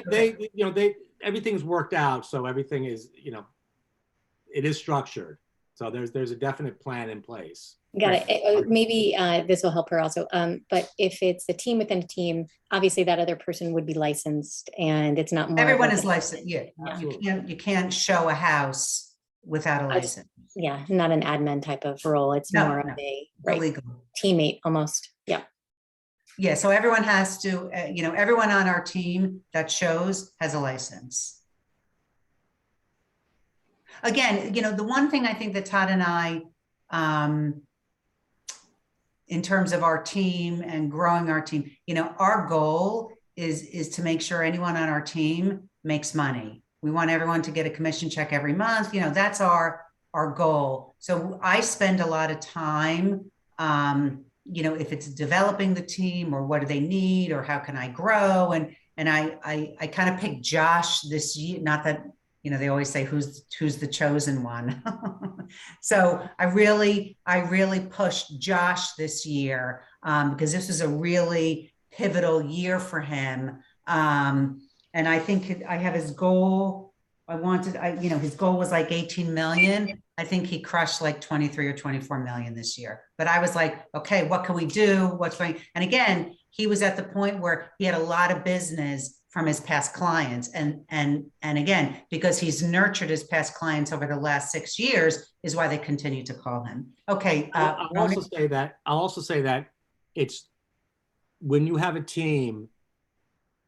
they everything's worked out, so everything is, it is structured. So there's a definite plan in place. Got it. Maybe this will help her also. But if it's a team within a team, obviously that other person would be licensed, and it's not more. Everyone is licensed. Yeah. You can't show a house without a license. Yeah, not an admin type of role. It's more of a illegal teammate almost. Yeah. Yeah. So everyone has to, everyone on our team that shows has a license. Again, the one thing I think that Todd and I, in terms of our team and growing our team, you know, our goal is to make sure anyone on our team makes money. We want everyone to get a commission check every month. You know, that's our goal. So I spend a lot of time, you know, if it's developing the team or what do they need or how can I grow? And I kind of picked Josh this year, not that, you know, they always say who's the chosen one. So I really pushed Josh this year because this is a really pivotal year for him. And I think I have his goal. You know, his goal was like 18 million. I think he crushed like 23 or 24 million this year. But I was like, okay, what can we do? What's going? And again, he was at the point where he had a lot of business from his past clients. And again, because he's nurtured his past clients over the last 6 years is why they continue to call him. Okay. I'll also say that it's when you have a team,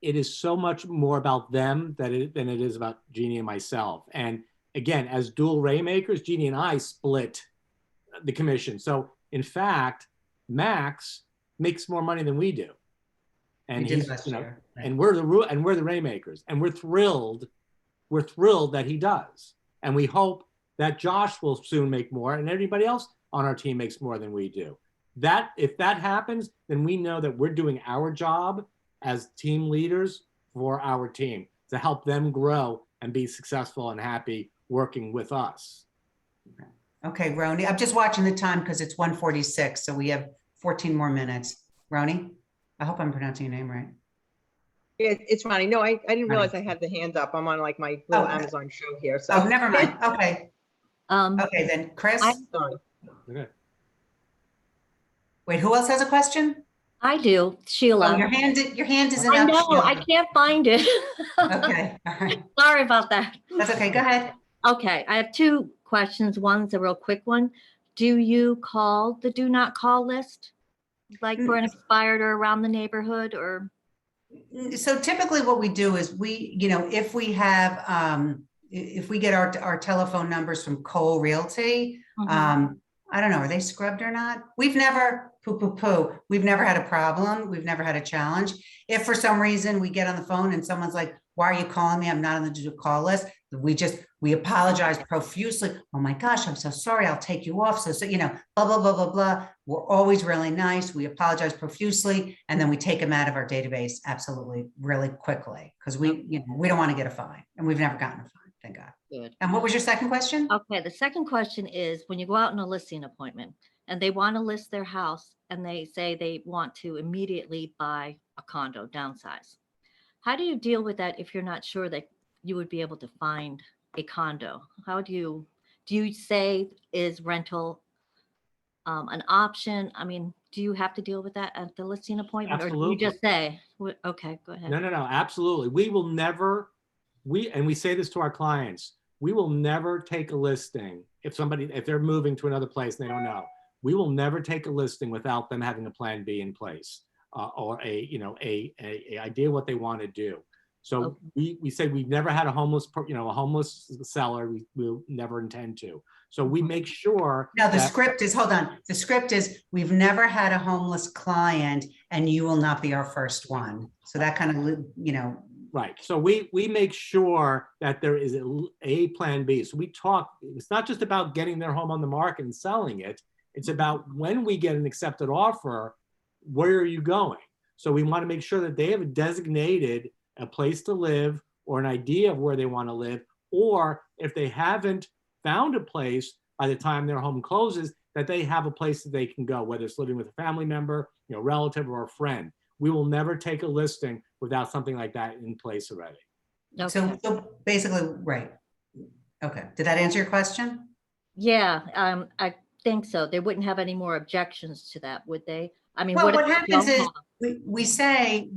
it is so much more about them than it is about Jeannie and myself. And again, as dual rainmakers, Jeannie and I split the commission. So in fact, Max makes more money than we do. And he's, you know, and we're the rainmakers, and we're thrilled that he does. And we hope that Josh will soon make more and everybody else on our team makes more than we do. That if that happens, then we know that we're doing our job as team leaders for our team to help them grow and be successful and happy working with us. Okay, Roni, I'm just watching the time because it's 1:46, so we have 14 more minutes. Roni, I hope I'm pronouncing your name right. It's Ronnie. No, I didn't realize I had the hand up. I'm on like my little Amazon show here. So. Oh, never mind. Okay. Okay, then Chris. Sorry. Okay. Wait, who else has a question? I do, Sheila. Oh, your hand isn't up. I know, Sheila. I can't find it. Okay, all right. Sorry about that. That's okay, go ahead. Okay, I have two questions. One's a real quick one. Do you call the do not call list? Like for an expired or around the neighborhood or? So typically what we do is we, you know, if we have, if we get our telephone numbers from Cole Realty, I don't know, are they scrubbed or not? We've never, we've never had a problem. We've never had a challenge. If for some reason we get on the phone and someone's like, why are you calling me? I'm not on the do call list. We apologize profusely. Oh my gosh, I'm so sorry. I'll take you off. So, you know, blah, blah, blah, blah, blah. We're always really nice. We apologize profusely. And then we take them out of our database. Absolutely. Really quickly. Cause we don't want to get a fine, and we've never gotten a fine. Thank God. Good. And what was your second question? Okay, the second question is when you go out on a listing appointment and they want to list their house and they say they want to immediately buy a condo downsize. How do you deal with that if you're not sure that you would be able to find a condo? How do you say is rental an option? I mean, do you have to deal with that at the listing appointment? Absolutely. Or do you just say, okay, go ahead. No, absolutely. We will never, and we say this to our clients, we will never take a listing if they're moving to another place and they don't know. We will never take a listing without them having a plan B in place or a idea what they want to do. So we say we've never had a homeless seller. We'll never intend to. So we make sure. Now the script is, hold on. The script is, we've never had a homeless client and you will not be our first one. So that kind of, Right. So we make sure that there is a plan B. So we talk, it's not just about getting their home on the market and selling it. It's about when we get an accepted offer, where are you going? So we want to make sure that they have a place to live or an idea of where they want to live, or if they haven't found a place by the time their home closes, that they have a place that they can go, whether it's living with a family member, relative, or a friend. We will never take a listing without something like that in place already. Okay. So basically, right. Okay. Did that answer your question? Yeah, I think so. They wouldn't have any more objections to that, would they? I mean, well, what happens is we say,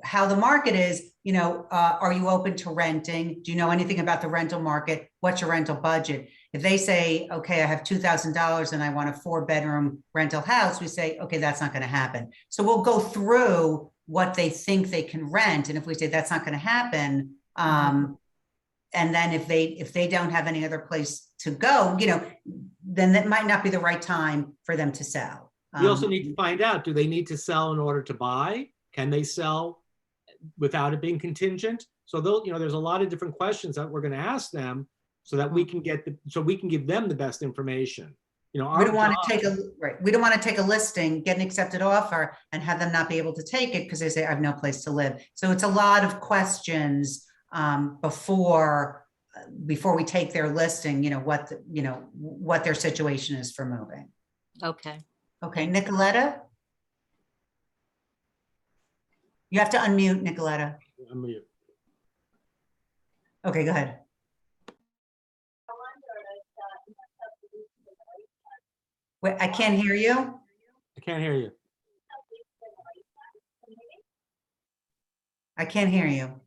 how the market is, are you open to renting? Do you know anything about the rental market? What's your rental budget? If they say, okay, I have $2,000 and I want a 4-bedroom rental house, we say, okay, that's not going to happen. So we'll go through what they think they can rent. And if we say that's not going to happen, And then if they don't have any other place to go, then that might not be the right time for them to sell. We also need to find out, do they need to sell in order to buy? Can they sell without it being contingent? So there's a lot of different questions that we're going to ask them so that we can give them the best information. We don't want to take a listing, get an accepted offer, and have them not be able to take it because they say, I have no place to live. So it's a lot of questions before we take their listing, what their situation is for moving. Okay. Okay, Nicoletta? You have to unmute, Nicoletta. Unmute. Okay, go ahead. Wait, I can't hear you. I can't hear you. I can't hear you.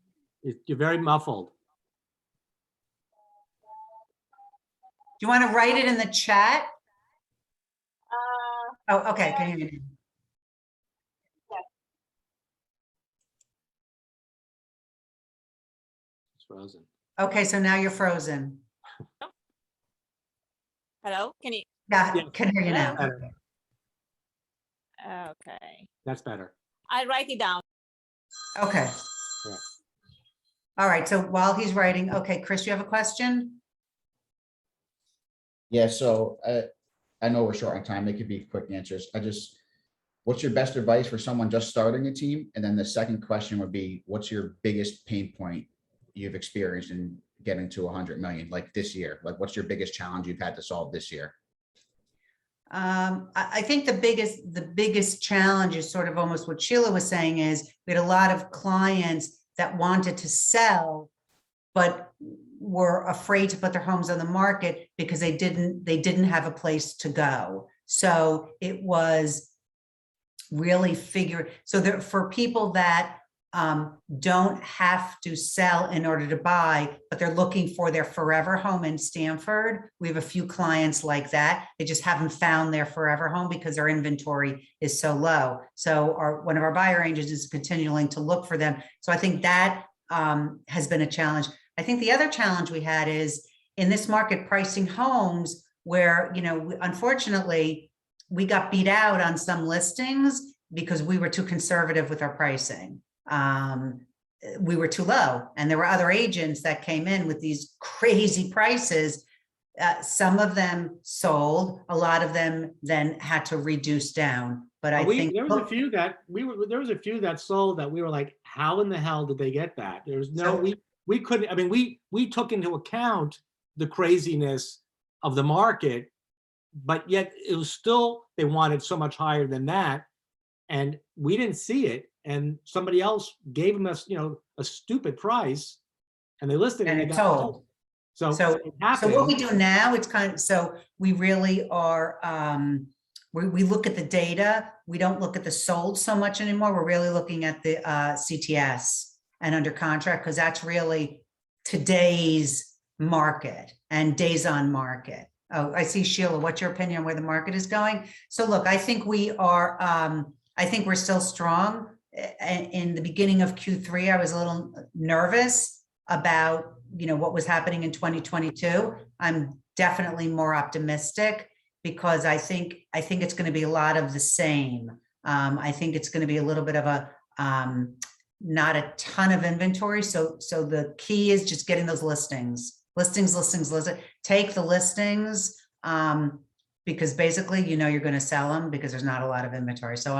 You're very muffled. Do you want to write it in the chat? Oh, okay. Can you hear me? It's frozen. Okay, so now you're frozen. Hello, can you? Yeah, Yeah. can hear you now. Better. Okay, That's better. I'll write it down. Okay. Yeah. All right, so while he's writing, okay, Chris, you have a question? Yeah, so I know we're short on time. They could be quick answers. What's your best advice for someone just starting a team? And then the second question would be, what's your biggest pain point you've experienced in getting to 100 million, like this year? Like, what's your biggest challenge you've had to solve this year? I think the biggest challenge is sort of almost what Sheila was saying is we had a lot of clients that wanted to sell, but were afraid to put their homes on the market because they didn't have a place to go. So it was really for people that don't have to sell in order to buy, but they're looking for their forever home in Stamford. We have a few clients like that. They just haven't found their forever home because their inventory is so low. So one of our buyer agents is continuing to look for them. So I think that has been a challenge. I think the other challenge we had is in this market pricing homes where, unfortunately, we got beat out on some listings because we were too conservative with our pricing. We were too low, and there were other agents that came in with these crazy prices. Some of them sold, a lot of them then had to reduce down. But I think there was a few that sold that we were like, how in the hell did they get that? There's no, we couldn't, I mean, we took into account the craziness of the market, but yet it was still, they wanted so much higher than that. And we didn't see it. And somebody else gave them us, a stupid price, and they listed it and and it it got sold. sold. So it happened. what we do now, it's kind of, so we really are, we look at the data. We don't look at the sold so much anymore. We're really looking at the CTS and under contract, because that's really today's market and days on market. Oh, I see, Sheila, what's your opinion on where the market is going? So look, I think we are, I think we're still strong. In the beginning of Q3, I was a little nervous about, what was happening in 2022. I'm definitely more optimistic because I think it's going to be a lot of the same. I think it's going to be a little bit of a, not a ton of inventory. So the key is just getting those listings. Take the listings, because basically, you're going to sell them because there's not a lot of inventory. So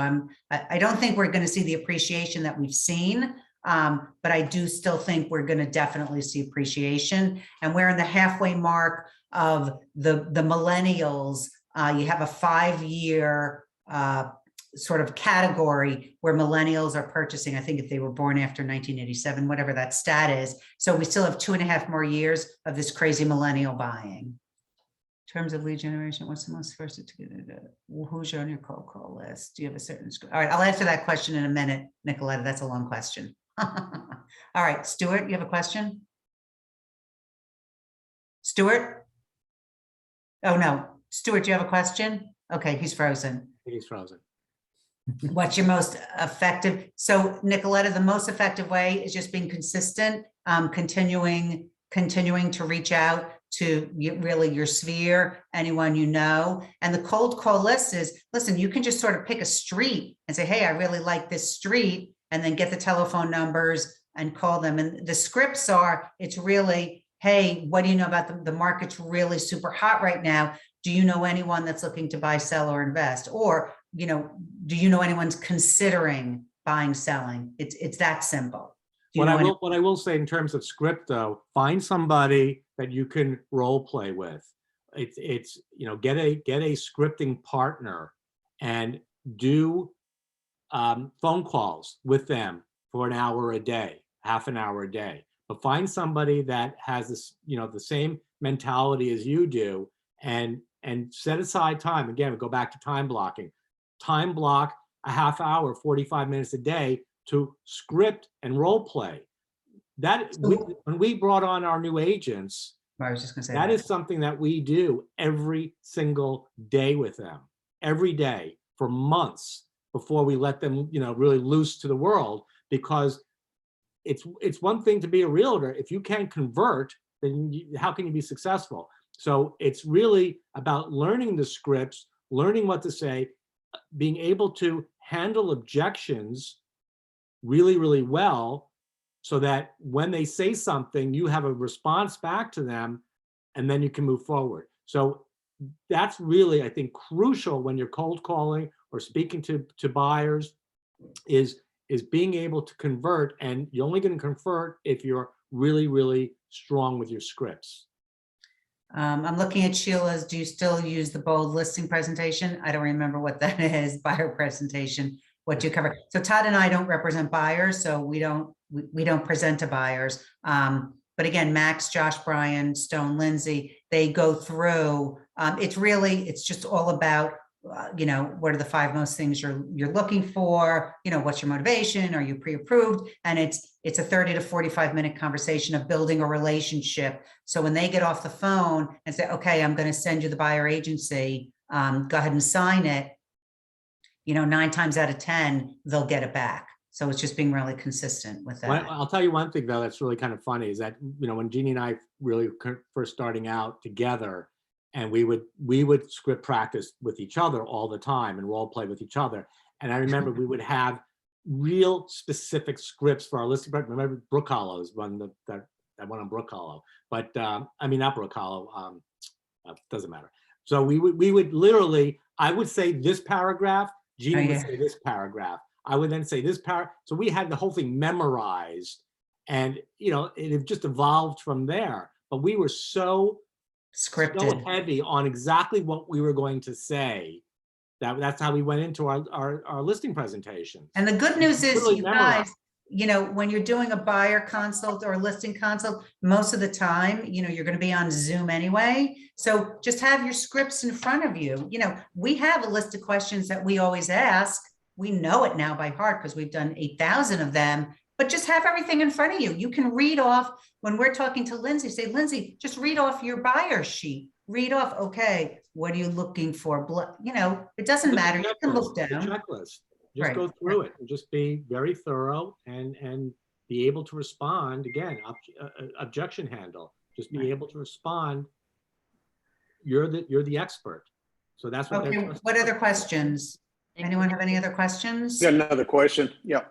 I don't think we're going to see the appreciation that we've seen, but I do still think we're going to definitely see appreciation. And we're in the halfway mark of the millennials. You have a 5-year sort of category where millennials are purchasing. I think if they were born after 1987, whatever that stat is. So we still have 2.5 more years of this crazy millennial buying. In terms of lead generation, what's the most first to get it? Who's on your cold call list? Do you have a certain? All right, I'll answer that question in a minute, Nicoletta. That's a long question. All right, Stuart, you have a question? Stuart? Oh no, Stuart, do you have a question? Okay, he's frozen. He's frozen. What's your most effective? So Nicoletta, the most effective way is just being consistent, continuing continuing to reach out to really your sphere, anyone you know. And the cold call list is, listen, you can just sort of pick a street and say, hey, I really like this street, and then get the telephone numbers and call them. And the scripts are, it's really, hey, what do you know about the market's really super hot right now? Do you know anyone that's looking to buy, sell, or invest? Or, do you know anyone's considering buying, selling? It's that simple. What I will say in terms of script though, find somebody that you can role play with. It's get a scripting partner and do phone calls with them for an hour a day, half an hour a day. But find somebody that has this, the same mentality as you do, and set aside time. Again, we go back to time blocking. Time block a half hour, 45 minutes a day to script and role play. When we brought on our new agents, I was just gonna say that is something that we do every single day with them, every day for months before we let them, really loose to the world. Because it's one thing to be a realtor. If you can't convert, then how can you be successful? So it's really about learning the scripts, learning what to say, being able to handle objections really, really well, so that when they say something, you have a response back to them, and then you can move forward. So that's really, I think, crucial when you're cold calling or speaking to buyers, is being able to convert. And you're only going to convert if you're really, really strong with your scripts. I'm looking at Sheila's. Do you still use the bold listing presentation? I don't remember what that is. Buyer presentation. What do you cover? So Todd and I don't represent buyers, so we don't present to buyers. But again, Max, Josh, Brian, Stone, Lindsay, they go through. It's just all about, what are the 5 most things you're looking for? What's your motivation? Are you pre-approved? And it's a 30 to 45 minute conversation of building a relationship. So when they get off the phone and say, okay, I'm going to send you the buyer agency, go ahead and sign it. 9 times out of 10, they'll get it back. So it's just being really consistent with that. Well, I'll tell you one thing though that's really kind of funny is that, when Jeannie and I really first starting out together, and we would script practice with each other all the time and role play with each other. And I remember we would have real specific scripts for our listing. Remember Brook Hollow's one, that one on Brook Hollow, but I mean, not Brook Hollow, doesn't matter. So we would literally, I would say this paragraph, Jeannie would say this paragraph. I would then say this paragraph. So we had the whole thing memorized, and it just evolved from there. But we were so scripted, so heavy on exactly what we were going to say. That's how we went into our listing presentation. And the good news is, Really you guys, when you're doing a buyer consult or a listing consult, most of the time, you're going to be on Zoom anyway. So just have your scripts in front of you. We have a list of questions that we always ask. We know it now by heart because we've done 8,000 of them, but just have everything in front of you. You can read off when we're talking to Lindsay, say, Lindsay, just read off your buyer sheet. Read off, okay, what are you looking for? It doesn't matter. You can look down. Checklist. Just go through it and just be very thorough and be able to respond. Again, objection handle. Just be able to respond. You're the expert. So that's what. Okay. What other questions? Anyone have any other questions? Yeah, another question. Yeah.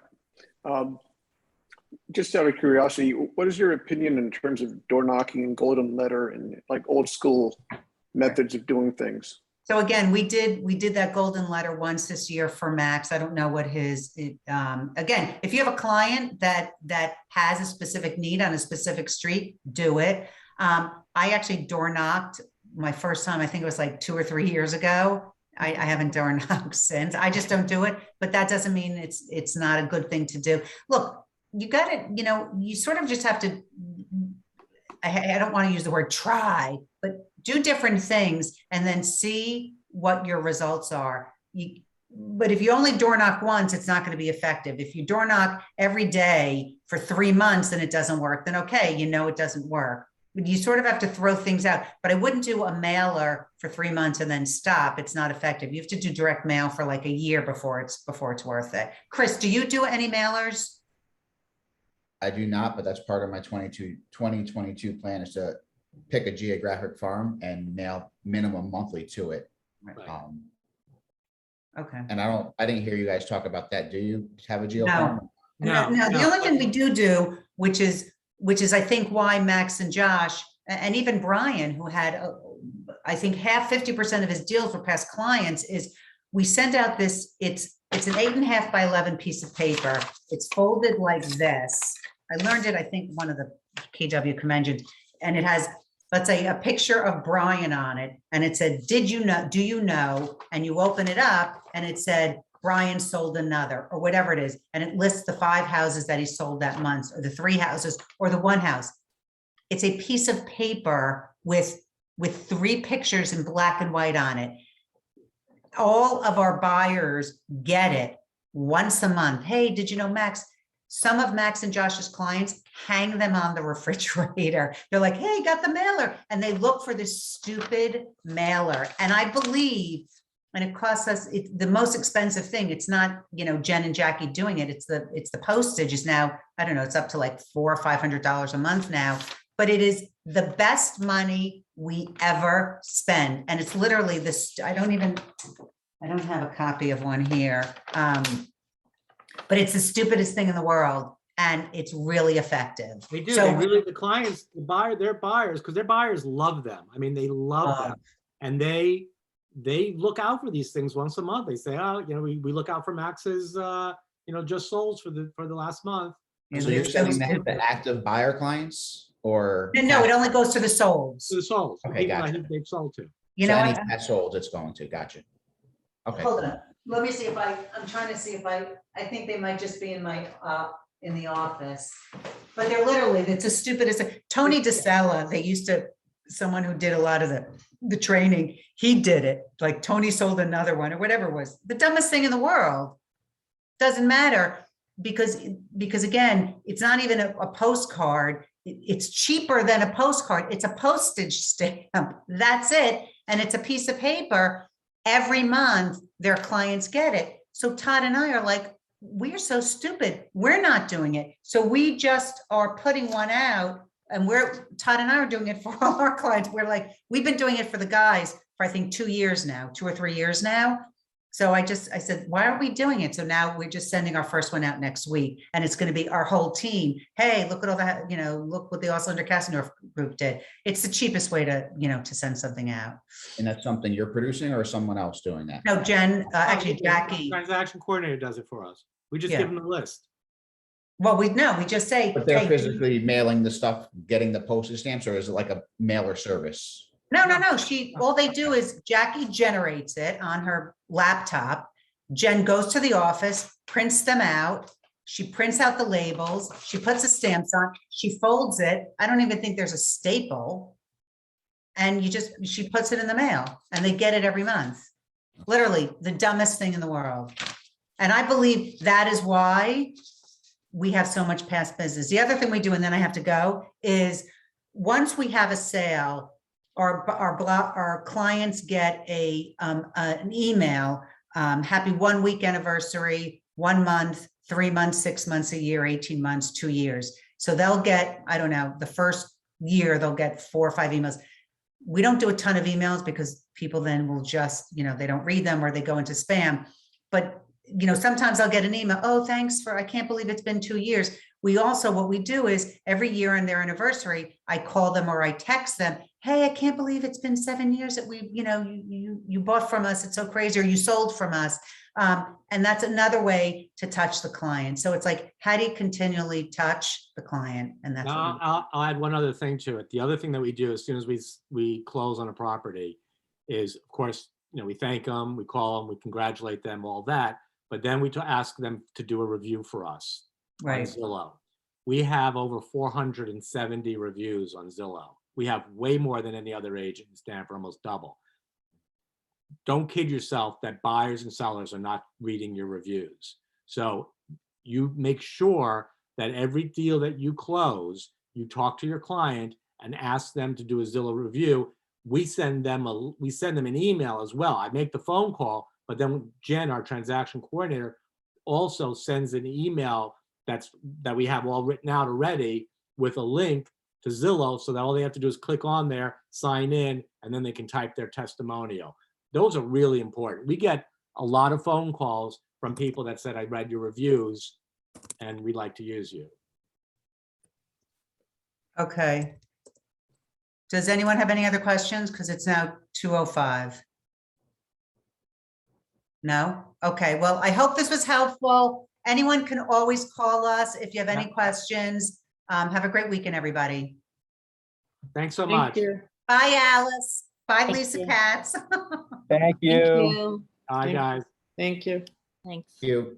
Just out of curiosity, what is your opinion in terms of door knocking and golden letter and like old school methods of doing things? So again, we did that golden letter once this year for Max. I don't know what again, if you have a client that has a specific need on a specific street, do it. I actually door knocked my first time, I think it was like 2 or 3 years ago. I haven't door knocked since. I just don't do it, but that doesn't mean it's not a good thing to do. Look, you got to, you sort of just have to, I don't want to use the word try, but do different things and then see what your results are. But if you only door knock once, it's not going to be effective. If you door knock every day for 3 months and it doesn't work, then okay, it doesn't work. But you sort of have to throw things out. But I wouldn't do a mailer for 3 months and then stop. It's not effective. You have to do direct mail for like a year before it's worth it. Chris, do you do any mailers? I do not, but that's part of my 2022 plan is to pick a geographic farm and nail minimum monthly to it. Right. Okay. And I didn't hear you guys talk about that. Do you have a geo No. farm? No, the only thing we do, which is I think why Max and Josh, and even Brian, who had, I think 50% of his deals were past clients, is we send out this, it's an 8.5 by 11 piece of paper. It's folded like this. I learned it, I think, one of the KW conventions, and it has, let's say, a picture of Brian on it. And it said, do you know? And you open it up and it said, Brian sold another, or whatever it is. And it lists the 5 houses that he sold that month, or the 3 houses, or the 1 house. It's a piece of paper with 3 pictures in black and white on it. All of our buyers get it once a month. Hey, did you know, Max? Some of Max and Josh's clients hang them on the refrigerator. They're like, hey, got the mailer. And they look for this stupid mailer. And I believe, and it costs us, the most expensive thing, it's not, Jen and Jackie doing it. It's the postage is now, I don't know, it's up to like $400 or $500 a month now, but it is the best money we ever spend. And it's literally this, I don't have a copy of one here. But it's the stupidest thing in the world, and it's really effective. They do. So- They really, the clients, their buyers, because their buyers love them. I mean, they love them, and they look out for these things once a month. They say, oh, we look out for Max's, just sold for the last month. So you're sending that to active buyer clients, or? No, it only goes to the solds. To the souls. Okay, People gotcha. I think they've sold to. Any past solds it's going to, gotcha. Okay. Hold on. Let me see if I'm trying to see if I think they might just be in my, in the office. But they're literally, it's the stupidest. Tony DeSella, someone who did a lot of the training, he did it. Like Tony sold another one or whatever it was. The dumbest thing in the world. Doesn't matter because again, it's not even a postcard. It's cheaper than a postcard. It's a postage stamp. That's it. And it's a piece of paper. Every month, their clients get it. So Todd and I are like, we're so stupid. We're not doing it. So we just are putting one out, and Todd and I are doing it for all our clients. We're like, we've been doing it for the guys for I think 2 years now, 2 or 3 years now. So I said, why aren't we doing it? So now we're just sending our first one out next week, and it's going to be our whole team. Hey, look at all that, look what the Auslander Cassendorf group did. It's the cheapest way to send something out. And that's something you're producing or someone else doing that? No, Jen, actually The Jackie. transaction coordinator does it for us. We just give them the list. Well, we just say. But they're hey, physically mailing the stuff, getting the postage stamps, or is it like a mailer service? No. All they do is Jackie generates it on her laptop. Jen goes to the office, prints them out. She prints out the labels. She puts the stamps on. She folds it. I don't even think there's a staple. And she puts it in the mail, and they get it every month. Literally the dumbest thing in the world. And I believe that is why we have so much past business. The other thing we do, and then I have to go, is once we have a sale, our clients get an email, happy 1 week anniversary, 1 month, 3 months, 6 months, a year, 18 months, 2 years. So they'll get, I don't know, the first year, they'll get 4 or 5 emails. We don't do a ton of emails because people then will just, they don't read them or they go into spam. But, sometimes I'll get an email. Oh, thanks I can't believe it's been 2 years. We also, what we do is every year on their anniversary, I call them or I text them. Hey, I can't believe it's been 7 years that you bought from us. It's so crazy, or you sold from us. And that's another way to touch the client. So it's like, how do you continually touch the client? And that's Now, I'll add one other thing to it. The other thing that we do as soon as we close on a property is, of course, we thank them, we call them, we congratulate them, all that. But then we ask them to do a review for us on Zillow. We have over 470 reviews on Zillow. We have way more than any other agent in Stanford, almost double. Don't kid yourself that buyers and sellers are not reading your reviews. So you make sure that every deal that you close, you talk to your client and ask them to do a Zillow review. We send them an email as well. I make the phone call, but then Jen, our transaction coordinator, also sends an email that we have all written out already with a link to Zillow, so that all they have to do is click on there, sign in, and then they can type their testimonial. Those are really important. We get a lot of phone calls from people that said, I read your reviews and we'd like to use you. Okay. Does anyone have any other questions? Because it's now 2:05. No? Okay, well, I hope this was helpful. Anyone can always call us if you have any questions. Have a great weekend, everybody. Thanks so Thank much. you. Bye, Alice. Bye, Thank Lisa you. Katz. Thank you. Thank you. Bye, Thank- guys. Thank you. Thanks. You.